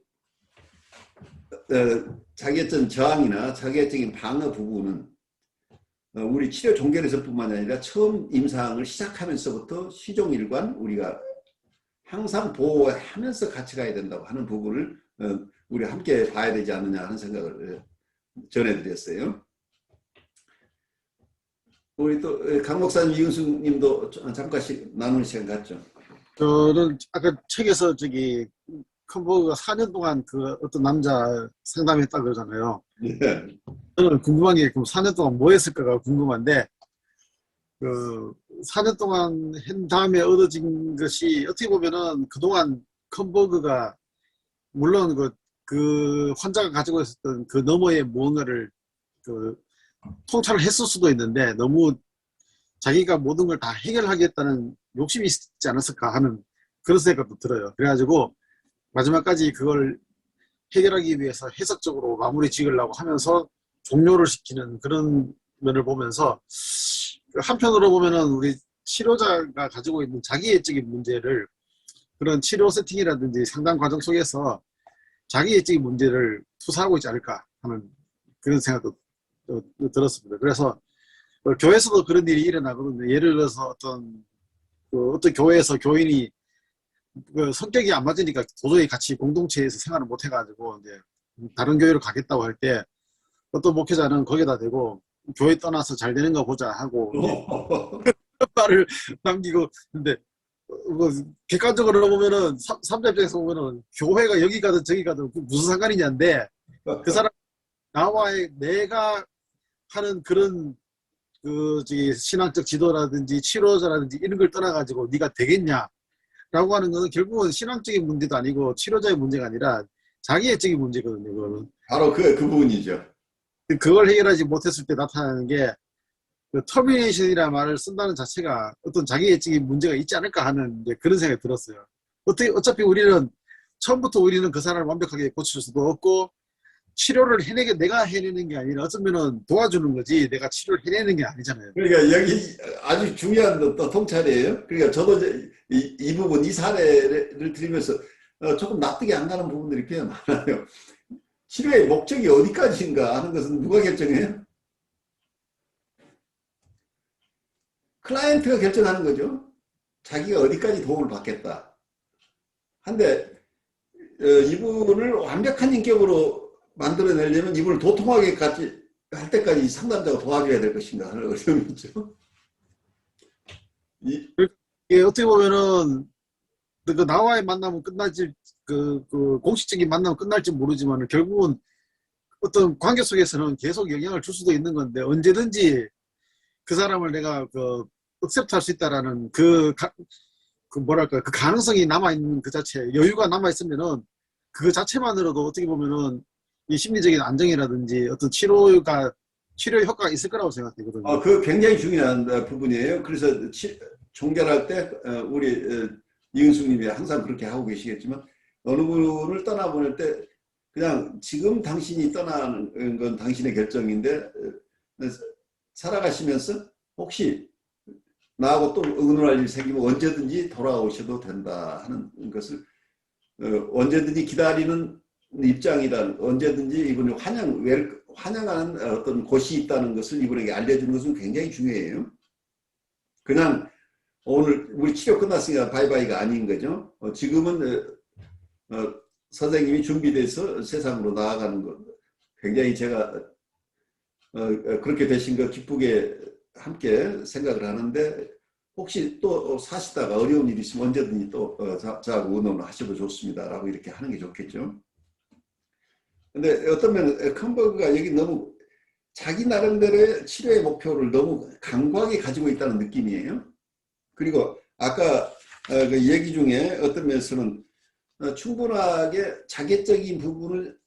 A: 자기애적 저항이나 자기애적인 방어 부분은 우리 치료 종결에서뿐만 아니라 처음 임상을 시작하면서부터 시종일관 우리가 항상 보호하면서 같이 가야 된다고 하는 부분을 우리 함께 봐야 되지 않느냐 하는 생각을 전해드렸어요. 우리 또 강 목사님, 이은숙 님도 잠깐씩 나눌 시간 갖죠.
E: 저는 아까 책에서 컴버가 4년 동안 그 어떤 남자 상담했다 그러잖아요.
A: 예.
E: 저는 궁금한 게 그럼 4년 동안 뭐 했을까가 궁금한데, 그 4년 동안 한 다음에 얻어진 것이 어떻게 보면은 그동안 컴버그가 물론 그 환자가 가지고 있었던 그 너머의 무언가를 통찰을 했을 수도 있는데 너무 자기가 모든 걸 다 해결하겠다는 욕심이 있지 않았을까 하는 그런 생각도 들어요. 그래가지고 마지막까지 그걸 해결하기 위해서 해석적으로 마무리 지으려고 하면서 종료를 시키는 그런 면을 보면서 한편으로 보면은 우리 치료자가 가지고 있는 자기애적인 문제를 그런 치료 세팅이라든지 상담 과정 속에서 자기애적인 문제를 투사하고 있지 않을까 하는 그런 생각도 들었습니다. 그래서 교회에서도 그런 일이 일어나거든요. 예를 들어서 어떤 교회에서 교인이 성격이 안 맞으니까 도저히 같이 공동체에서 생활을 못 해가지고 이제 다른 교회로 가겠다고 할 때 어떤 목회자는 거기다 대고 교회 떠나서 잘 되는 거 보자 하고 말을 남기고. 근데 객관적으로 보면은 삼자 입장에서 보면은 교회가 여기 가든 저기 가든 무슨 상관이냐인데 그 사람 내가 하는 그런 신앙적 지도라든지 치료자라든지 이런 걸 떠나가지고 네가 되겠냐 라고 하는 것은 결국은 신앙적인 문제도 아니고 치료자의 문제가 아니라 자기애적인 문제거든요. 그거는.
A: 바로 그 부분이죠.
E: 그걸 해결하지 못했을 때 나타나는 게 터미네이션이라는 말을 쓴다는 자체가 어떤 자기애적인 문제가 있지 않을까 하는 그런 생각이 들었어요. 어차피 처음부터 우리는 그 사람을 완벽하게 고칠 수도 없고 치료를 내가 해내는 게 아니라 어쩌면은 도와주는 거지 내가 치료를 해내는 게 아니잖아요.
A: 그러니까 여기 아주 중요한 또 통찰이에요. 그러니까 저도 이 부분, 이 사례를 들으면서 조금 납득이 안 가는 부분들이 꽤 많아요. 치료의 목적이 어디까지인가 하는 것은 누가 결정해요? 클라이언트가 결정하는 거죠. 자기가 어디까지 도움을 받겠다. 한데 이분을 완벽한 인격으로 만들어내려면 이분을 도통하게 할 때까지 상담자가 도와줘야 될 것인가 하는 어려움이 있죠.
E: 이게 어떻게 보면은 나와의 만남은 끝날지 공식적인 만남은 끝날지 모르지만 결국은 어떤 관계 속에서는 계속 영향을 줄 수도 있는 건데 언제든지 그 사람을 내가 억셉트 할 수 있다라는 그 가능성이 남아있는 그 자체, 여유가 남아있으면은 그 자체만으로도 어떻게 보면은 이 심리적인 안정이라든지 어떤 치료 효과가 있을 거라고 생각되거든요.
A: 그 굉장히 중요한 부분이에요. 그래서 종결할 때 우리 이은숙님이 항상 그렇게 하고 계시겠지만 어느 분을 떠나보낼 때 그냥 지금 당신이 떠나는 건 당신의 결정인데 살아가시면서 혹시 나하고 또 의논할 일 생기면 언제든지 돌아오셔도 된다 하는 것을 언제든지 기다리는 입장이다. 언제든지 이분을 환영하는 어떤 곳이 있다는 것을 이분에게 알려주는 것은 굉장히 중요해요. 그냥 오늘 우리 치료 끝났으니까 바이바이가 아닌 거죠. 지금은 선생님이 준비돼서 세상으로 나아가는 것 굉장히 제가 그렇게 되신 거 기쁘게 함께 생각을 하는데 혹시 또 사시다가 어려운 일이 있으면 언제든지 또 저하고 의논을 하셔도 좋습니다 라고 이렇게 하는 게 좋겠죠. 근데 어떤 면은 컴버그가 여기 너무 자기 나름대로의 치료의 목표를 너무 강구하게 가지고 있다는 느낌이에요. 그리고 아까 그 얘기 중에 어떤 면에서는 충분하게 자객적인 부분을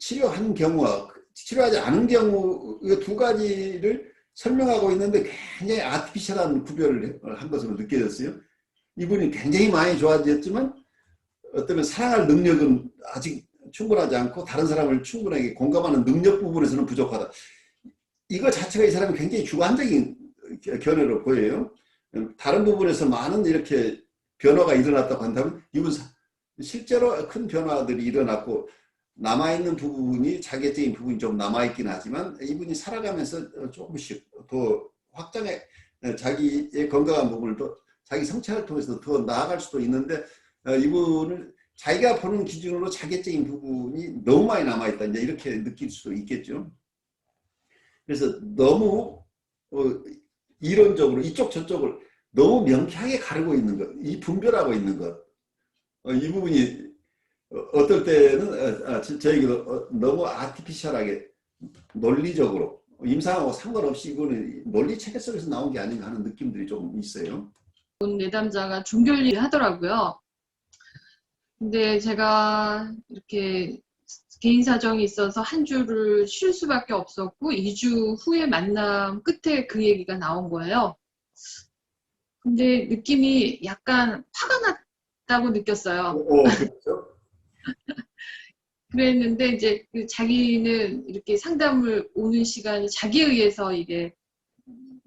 A: 치료하는 경우와 치료하지 않은 경우 이 두 가지를 설명하고 있는데 굉장히 아티피셜한 구별을 한 것으로 느껴졌어요. 이분이 굉장히 많이 좋아졌지만 어쩌면 사랑할 능력은 아직 충분하지 않고 다른 사람을 충분하게 공감하는 능력 부분에서는 부족하다. 이거 자체가 이 사람이 굉장히 주관적인 견해로 보여요. 다른 부분에서 많은 이렇게 변화가 일어났다고 한다면 이분 실제로 큰 변화들이 일어났고 남아있는 부분이 자기적인 부분이 좀 남아있긴 하지만 이분이 살아가면서 조금씩 더 확장해 자기의 건강한 부분을 더 자기 성찰을 통해서 더 나아갈 수도 있는데 이분은 자기가 보는 기준으로 자기적인 부분이 너무 많이 남아있다 이제 이렇게 느낄 수도 있겠죠. 그래서 너무 이론적으로 이쪽 저쪽을 너무 명쾌하게 가르고 있는 것, 이 분별하고 있는 것, 이 부분이 어떨 때는 저에게도 너무 아티피셜하게 논리적으로 임상하고 상관없이 이거는 논리체계 속에서 나온 게 아닌가 하는 느낌들이 좀 있어요.
D: 내담자가 종교를 하더라고요. 근데 제가 이렇게 개인 사정이 있어서 한 주를 쉴 수밖에 없었고 2주 후에 만남 끝에 그 얘기가 나온 거예요. 근데 느낌이 약간 화가 났다고 느꼈어요.
A: 그렇죠.
D: 그랬는데 이제 그 자기는 이렇게 상담을 오는 시간이 자기에 의해서 이게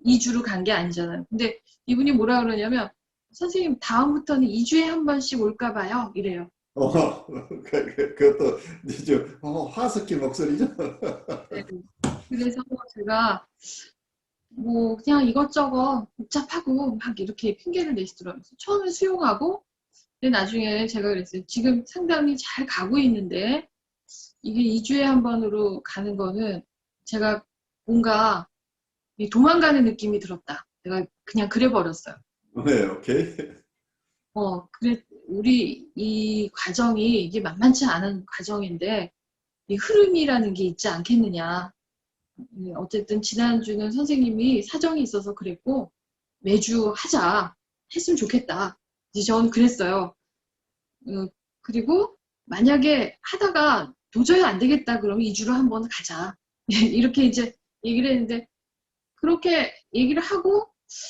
D: 2주로 간 게 아니잖아요. 근데 이분이 뭐라 그러냐면 선생님 다음부터는 2주에 한 번씩 올까 봐요. 이래요.
A: 그것도 이제 화석기 목소리죠.
D: 네. 그래서 제가 뭐 그냥 이것저것 복잡하고 막 이렇게 핑계를 내시더라고요. 처음에 수용하고 근데 나중에 제가 그랬어요. 지금 상담이 잘 가고 있는데 이게 2주에 한 번으로 가는 거는 제가 뭔가 도망가는 느낌이 들었다. 내가 그냥 그래버렸어요.
A: 네, 오케이.
D: 그래, 우리 이 과정이 이게 만만치 않은 과정인데 이 흐름이라는 게 있지 않겠느냐. 어쨌든 지난주는 선생님이 사정이 있어서 그랬고 매주 하자. 했으면 좋겠다. 이제 전 그랬어요. 그리고 만약에 하다가 도저히 안 되겠다 그러면 2주로 한 번 가자. 이렇게 이제 얘기를 했는데 그렇게 얘기를 하고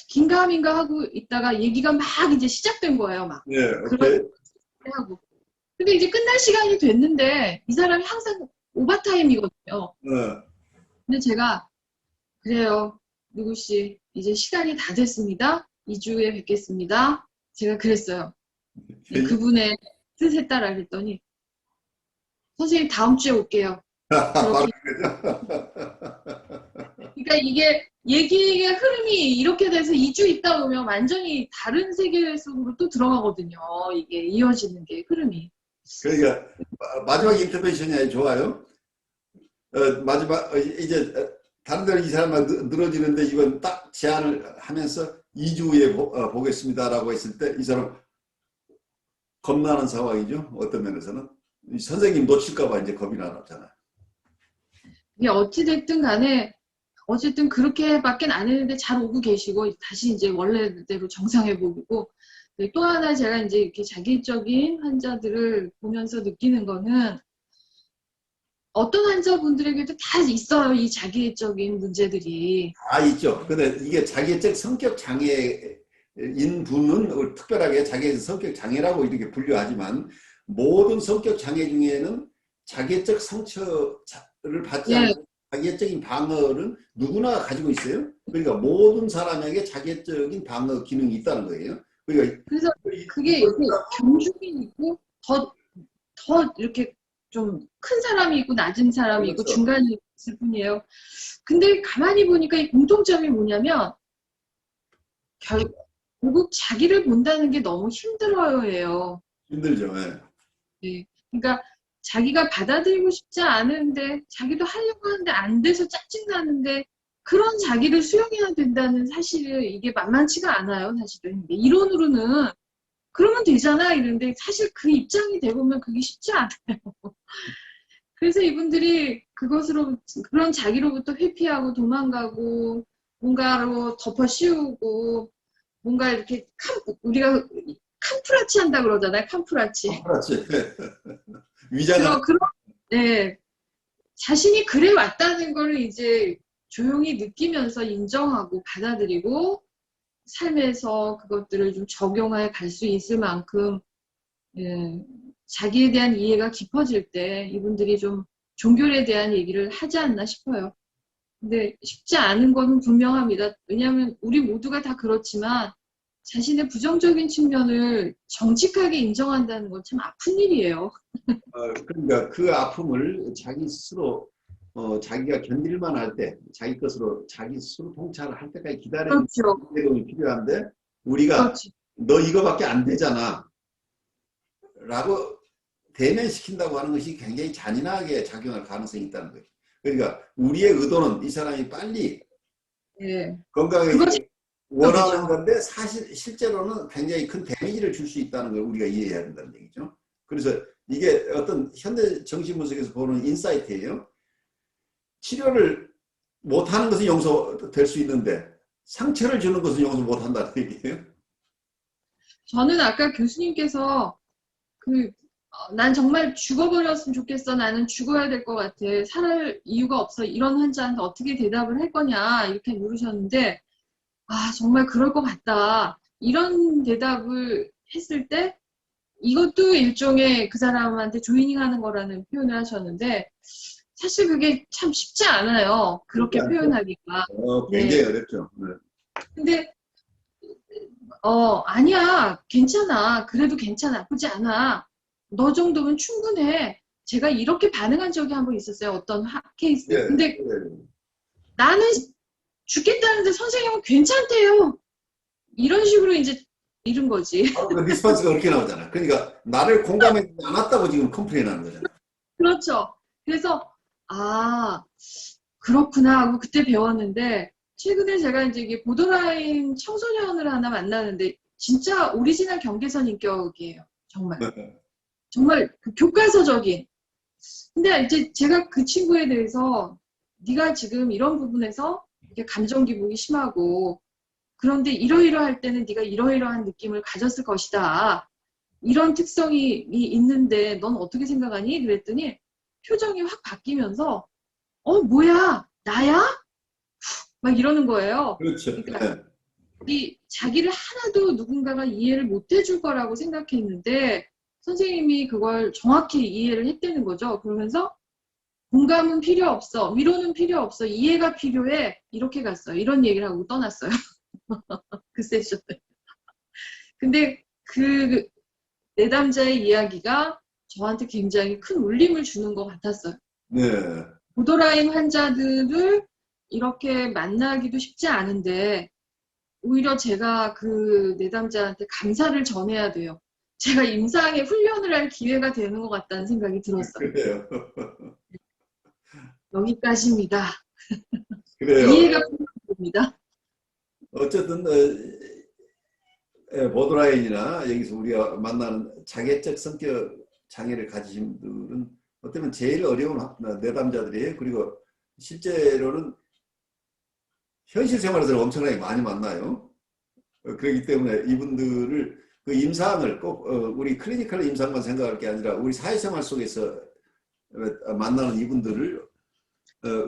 D: 긴가민가 하고 있다가 얘기가 막 이제 시작된 거예요. 막.
A: 네, 오케이.
D: 하고. 근데 이제 끝날 시간이 됐는데 이 사람이 항상 오버타임이거든요. 근데 제가 그래요. 누구씨 이제 시간이 다 됐습니다. 2주에 뵙겠습니다. 제가 그랬어요. 그분의 뜻에 따라 그랬더니 선생님 다음 주에 올게요. 그렇게. 그러니까 이게 얘기의 흐름이 이렇게 돼서 2주 있다 보면 완전히 다른 세계 속으로 또 들어가거든요. 이게 이어지는 게 흐름이.
A: 그러니까 마지막 인터벤션이 아주 좋아요. 마지막 이제 다른 데는 이 사람만 늘어지는데 이건 딱 제안을 하면서 2주 후에 보겠습니다라고 했을 때 이 사람 겁나는 상황이죠. 어떤 면에서는 선생님 놓칠까봐 이제 겁이 나잖아요.
D: 이게 어찌됐든 간에 어쨌든 그렇게밖에 안 했는데 잘 오고 계시고 다시 이제 원래대로 정상회복이고 또 하나 제가 이제 이렇게 자기적인 환자들을 보면서 느끼는 거는 어떤 환자분들에게도 다 있어요. 이 자기애적인 문제들이.
A: 다 있죠. 근데 이게 자기적 성격 장애인 분은 특별하게 자기의 성격 장애라고 이렇게 분류하지만 모든 성격 장애 중에는 자기적 상처를 받지 않는 자기적인 방어는 누구나 가지고 있어요. 그러니까 모든 사람에게 자기적인 방어 기능이 있다는 거예요. 그러니까
D: 그래서 그게 경중이 있고 더 이렇게 좀 큰 사람이 있고 낮은 사람이 있고
A: 그렇죠.
D: 중간이 있을 뿐이에요. 근데 가만히 보니까 이 공통점이 뭐냐면 결국 자기를 본다는 게 너무 힘들어요 해요.
A: 힘들죠.
D: 네. 그러니까 자기가 받아들이고 싶지 않은데 자기도 하려고 하는데 안 돼서 짜증나는데 그런 자기를 수용해야 된다는 사실은 이게 만만치가 않아요. 사실은 이론으로는 그러면 되잖아 이런데 사실 그 입장이 돼보면 그게 쉽지 않아요. 그래서 이분들이 그런 자기로부터 회피하고 도망가고 뭔가로 덮어 씌우고 뭔가 이렇게 우리가 캄프라치 한다 그러잖아요. 캄프라치.
A: 그렇지. 위장을.
D: 네. 자신이 그래 왔다는 걸 이제 조용히 느끼면서 인정하고 받아들이고 삶에서 그것들을 좀 적용해 갈 수 있을 만큼 자기에 대한 이해가 깊어질 때 이분들이 좀 종교에 대한 얘기를 하지 않나 싶어요. 근데 쉽지 않은 건 분명합니다. 왜냐하면 우리 모두가 다 그렇지만 자신의 부정적인 측면을 정직하게 인정한다는 건 참 아픈 일이에요.
A: 그러니까 그 아픔을 자기 스스로 자기가 견딜만 할 때, 자기 것으로 자기 스스로 통찰을 할 때까지 기다리는
D: 그렇죠.
A: 내용이 필요한데 우리가
D: 그렇지.
A: 너 이거밖에 안 되잖아 라고 대면시킨다고 하는 것이 굉장히 잔인하게 작용할 가능성이 있다는 거예요. 그러니까 우리의 의도는 이 사람이 빨리
D: 예.
A: 건강하게
D: 그것이
A: 원하는
D: 그렇죠.
A: 건데 실제로는 굉장히 큰 데미지를 줄 수 있다는 걸 우리가 이해해야 된다는 얘기죠. 그래서 이게 어떤 현대 정신분석에서 보는 인사이트예요. 치료를 못하는 것은 용서될 수 있는데 상처를 주는 것은 용서 못한다는 얘기예요.
D: 저는 아까 교수님께서 난 정말 죽어버렸으면 좋겠어. 나는 죽어야 될 것 같아. 살 이유가 없어. 이런 환자한테 어떻게 대답을 할 거냐. 이렇게 물으셨는데, 아, 정말 그럴 것 같다. 이런 대답을 했을 때, 이것도 일종의 그 사람한테 조이닝하는 거라는 표현을 하셨는데, 사실 그게 참 쉽지 않아요. 그렇게
A: 쉽지 않죠.
D: 표현하기가.
A: 굉장히
D: 네.
A: 어렵죠. 네.
D: 근데, 아니야. 괜찮아. 그래도 괜찮아. 나쁘지 않아. 너 정도면 충분해. 제가 이렇게 반응한 적이 한 번 있었어요. 어떤 케이스.
A: 네.
D: 근데
A: 네.
D: 나는 죽겠다는데 선생님은 괜찮대요. 이런 식으로 이제 잃은 거지.
A: 바로 그 리스폰스가 그렇게 나오잖아. 그러니까 나를 공감하지 않았다고 지금 컴플레인하는 거잖아.
D: 그렇죠. 그래서, 아, 그렇구나 하고 그때 배웠는데, 최근에 제가 이제 이게 보더라인 청소년을 하나 만나는데, 진짜 오리지널 경계선 인격이에요. 정말. 정말 그 교과서적인. 근데 이제 제가 그 친구에 대해서 네가 지금 이런 부분에서 이게 감정 기복이 심하고 그런데 이러이러할 때는 네가 이러이러한 느낌을 가졌을 것이다. 이런 특성이 있는데 넌 어떻게 생각하니? 그랬더니 표정이 확 바뀌면서 뭐야? 나야? 막 이러는 거예요.
A: 그렇죠.
D: 그러니까 자기를 하나도 누군가가 이해를 못 해줄 거라고 생각했는데 선생님이 그걸 정확히 이해를 했다는 거죠. 그러면서 공감은 필요 없어. 위로는 필요 없어. 이해가 필요해. 이렇게 갔어요. 이런 얘기를 하고 떠났어요. 그 세션을. 근데 그 내담자의 이야기가 저한테 굉장히 큰 울림을 주는 것 같았어요.
A: 네.
D: 보더라인 환자들을 이렇게 만나기도 쉽지 않은데 오히려 제가 그 내담자한테 감사를 전해야 돼요. 제가 임상에 훈련을 할 기회가 되는 것 같다는 생각이 들었어요.
A: 그래요.
D: 여기까지입니다.
A: 그래요.
D: 이해가 필요합니다.
A: 어쨌든 보드라인이나 여기서 우리가 만나는 자개적 성격 장애를 가지신 분들은 어쩌면 제일 어려운 내담자들이에요. 그리고 실제로는 현실 생활에서 엄청나게 많이 만나요. 그렇기 때문에 이분들을 그 임상을 꼭 우리 클리니컬 임상만 생각할 게 아니라 우리 사회생활 속에서 만나는 이분들을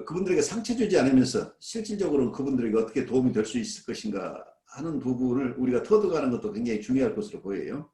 A: 그분들에게 상처 주지 않으면서 실질적으로 그분들에게 어떻게 도움이 될 수 있을 것인가 하는 부분을 우리가 터득하는 것도 굉장히 중요할 것으로 보여요.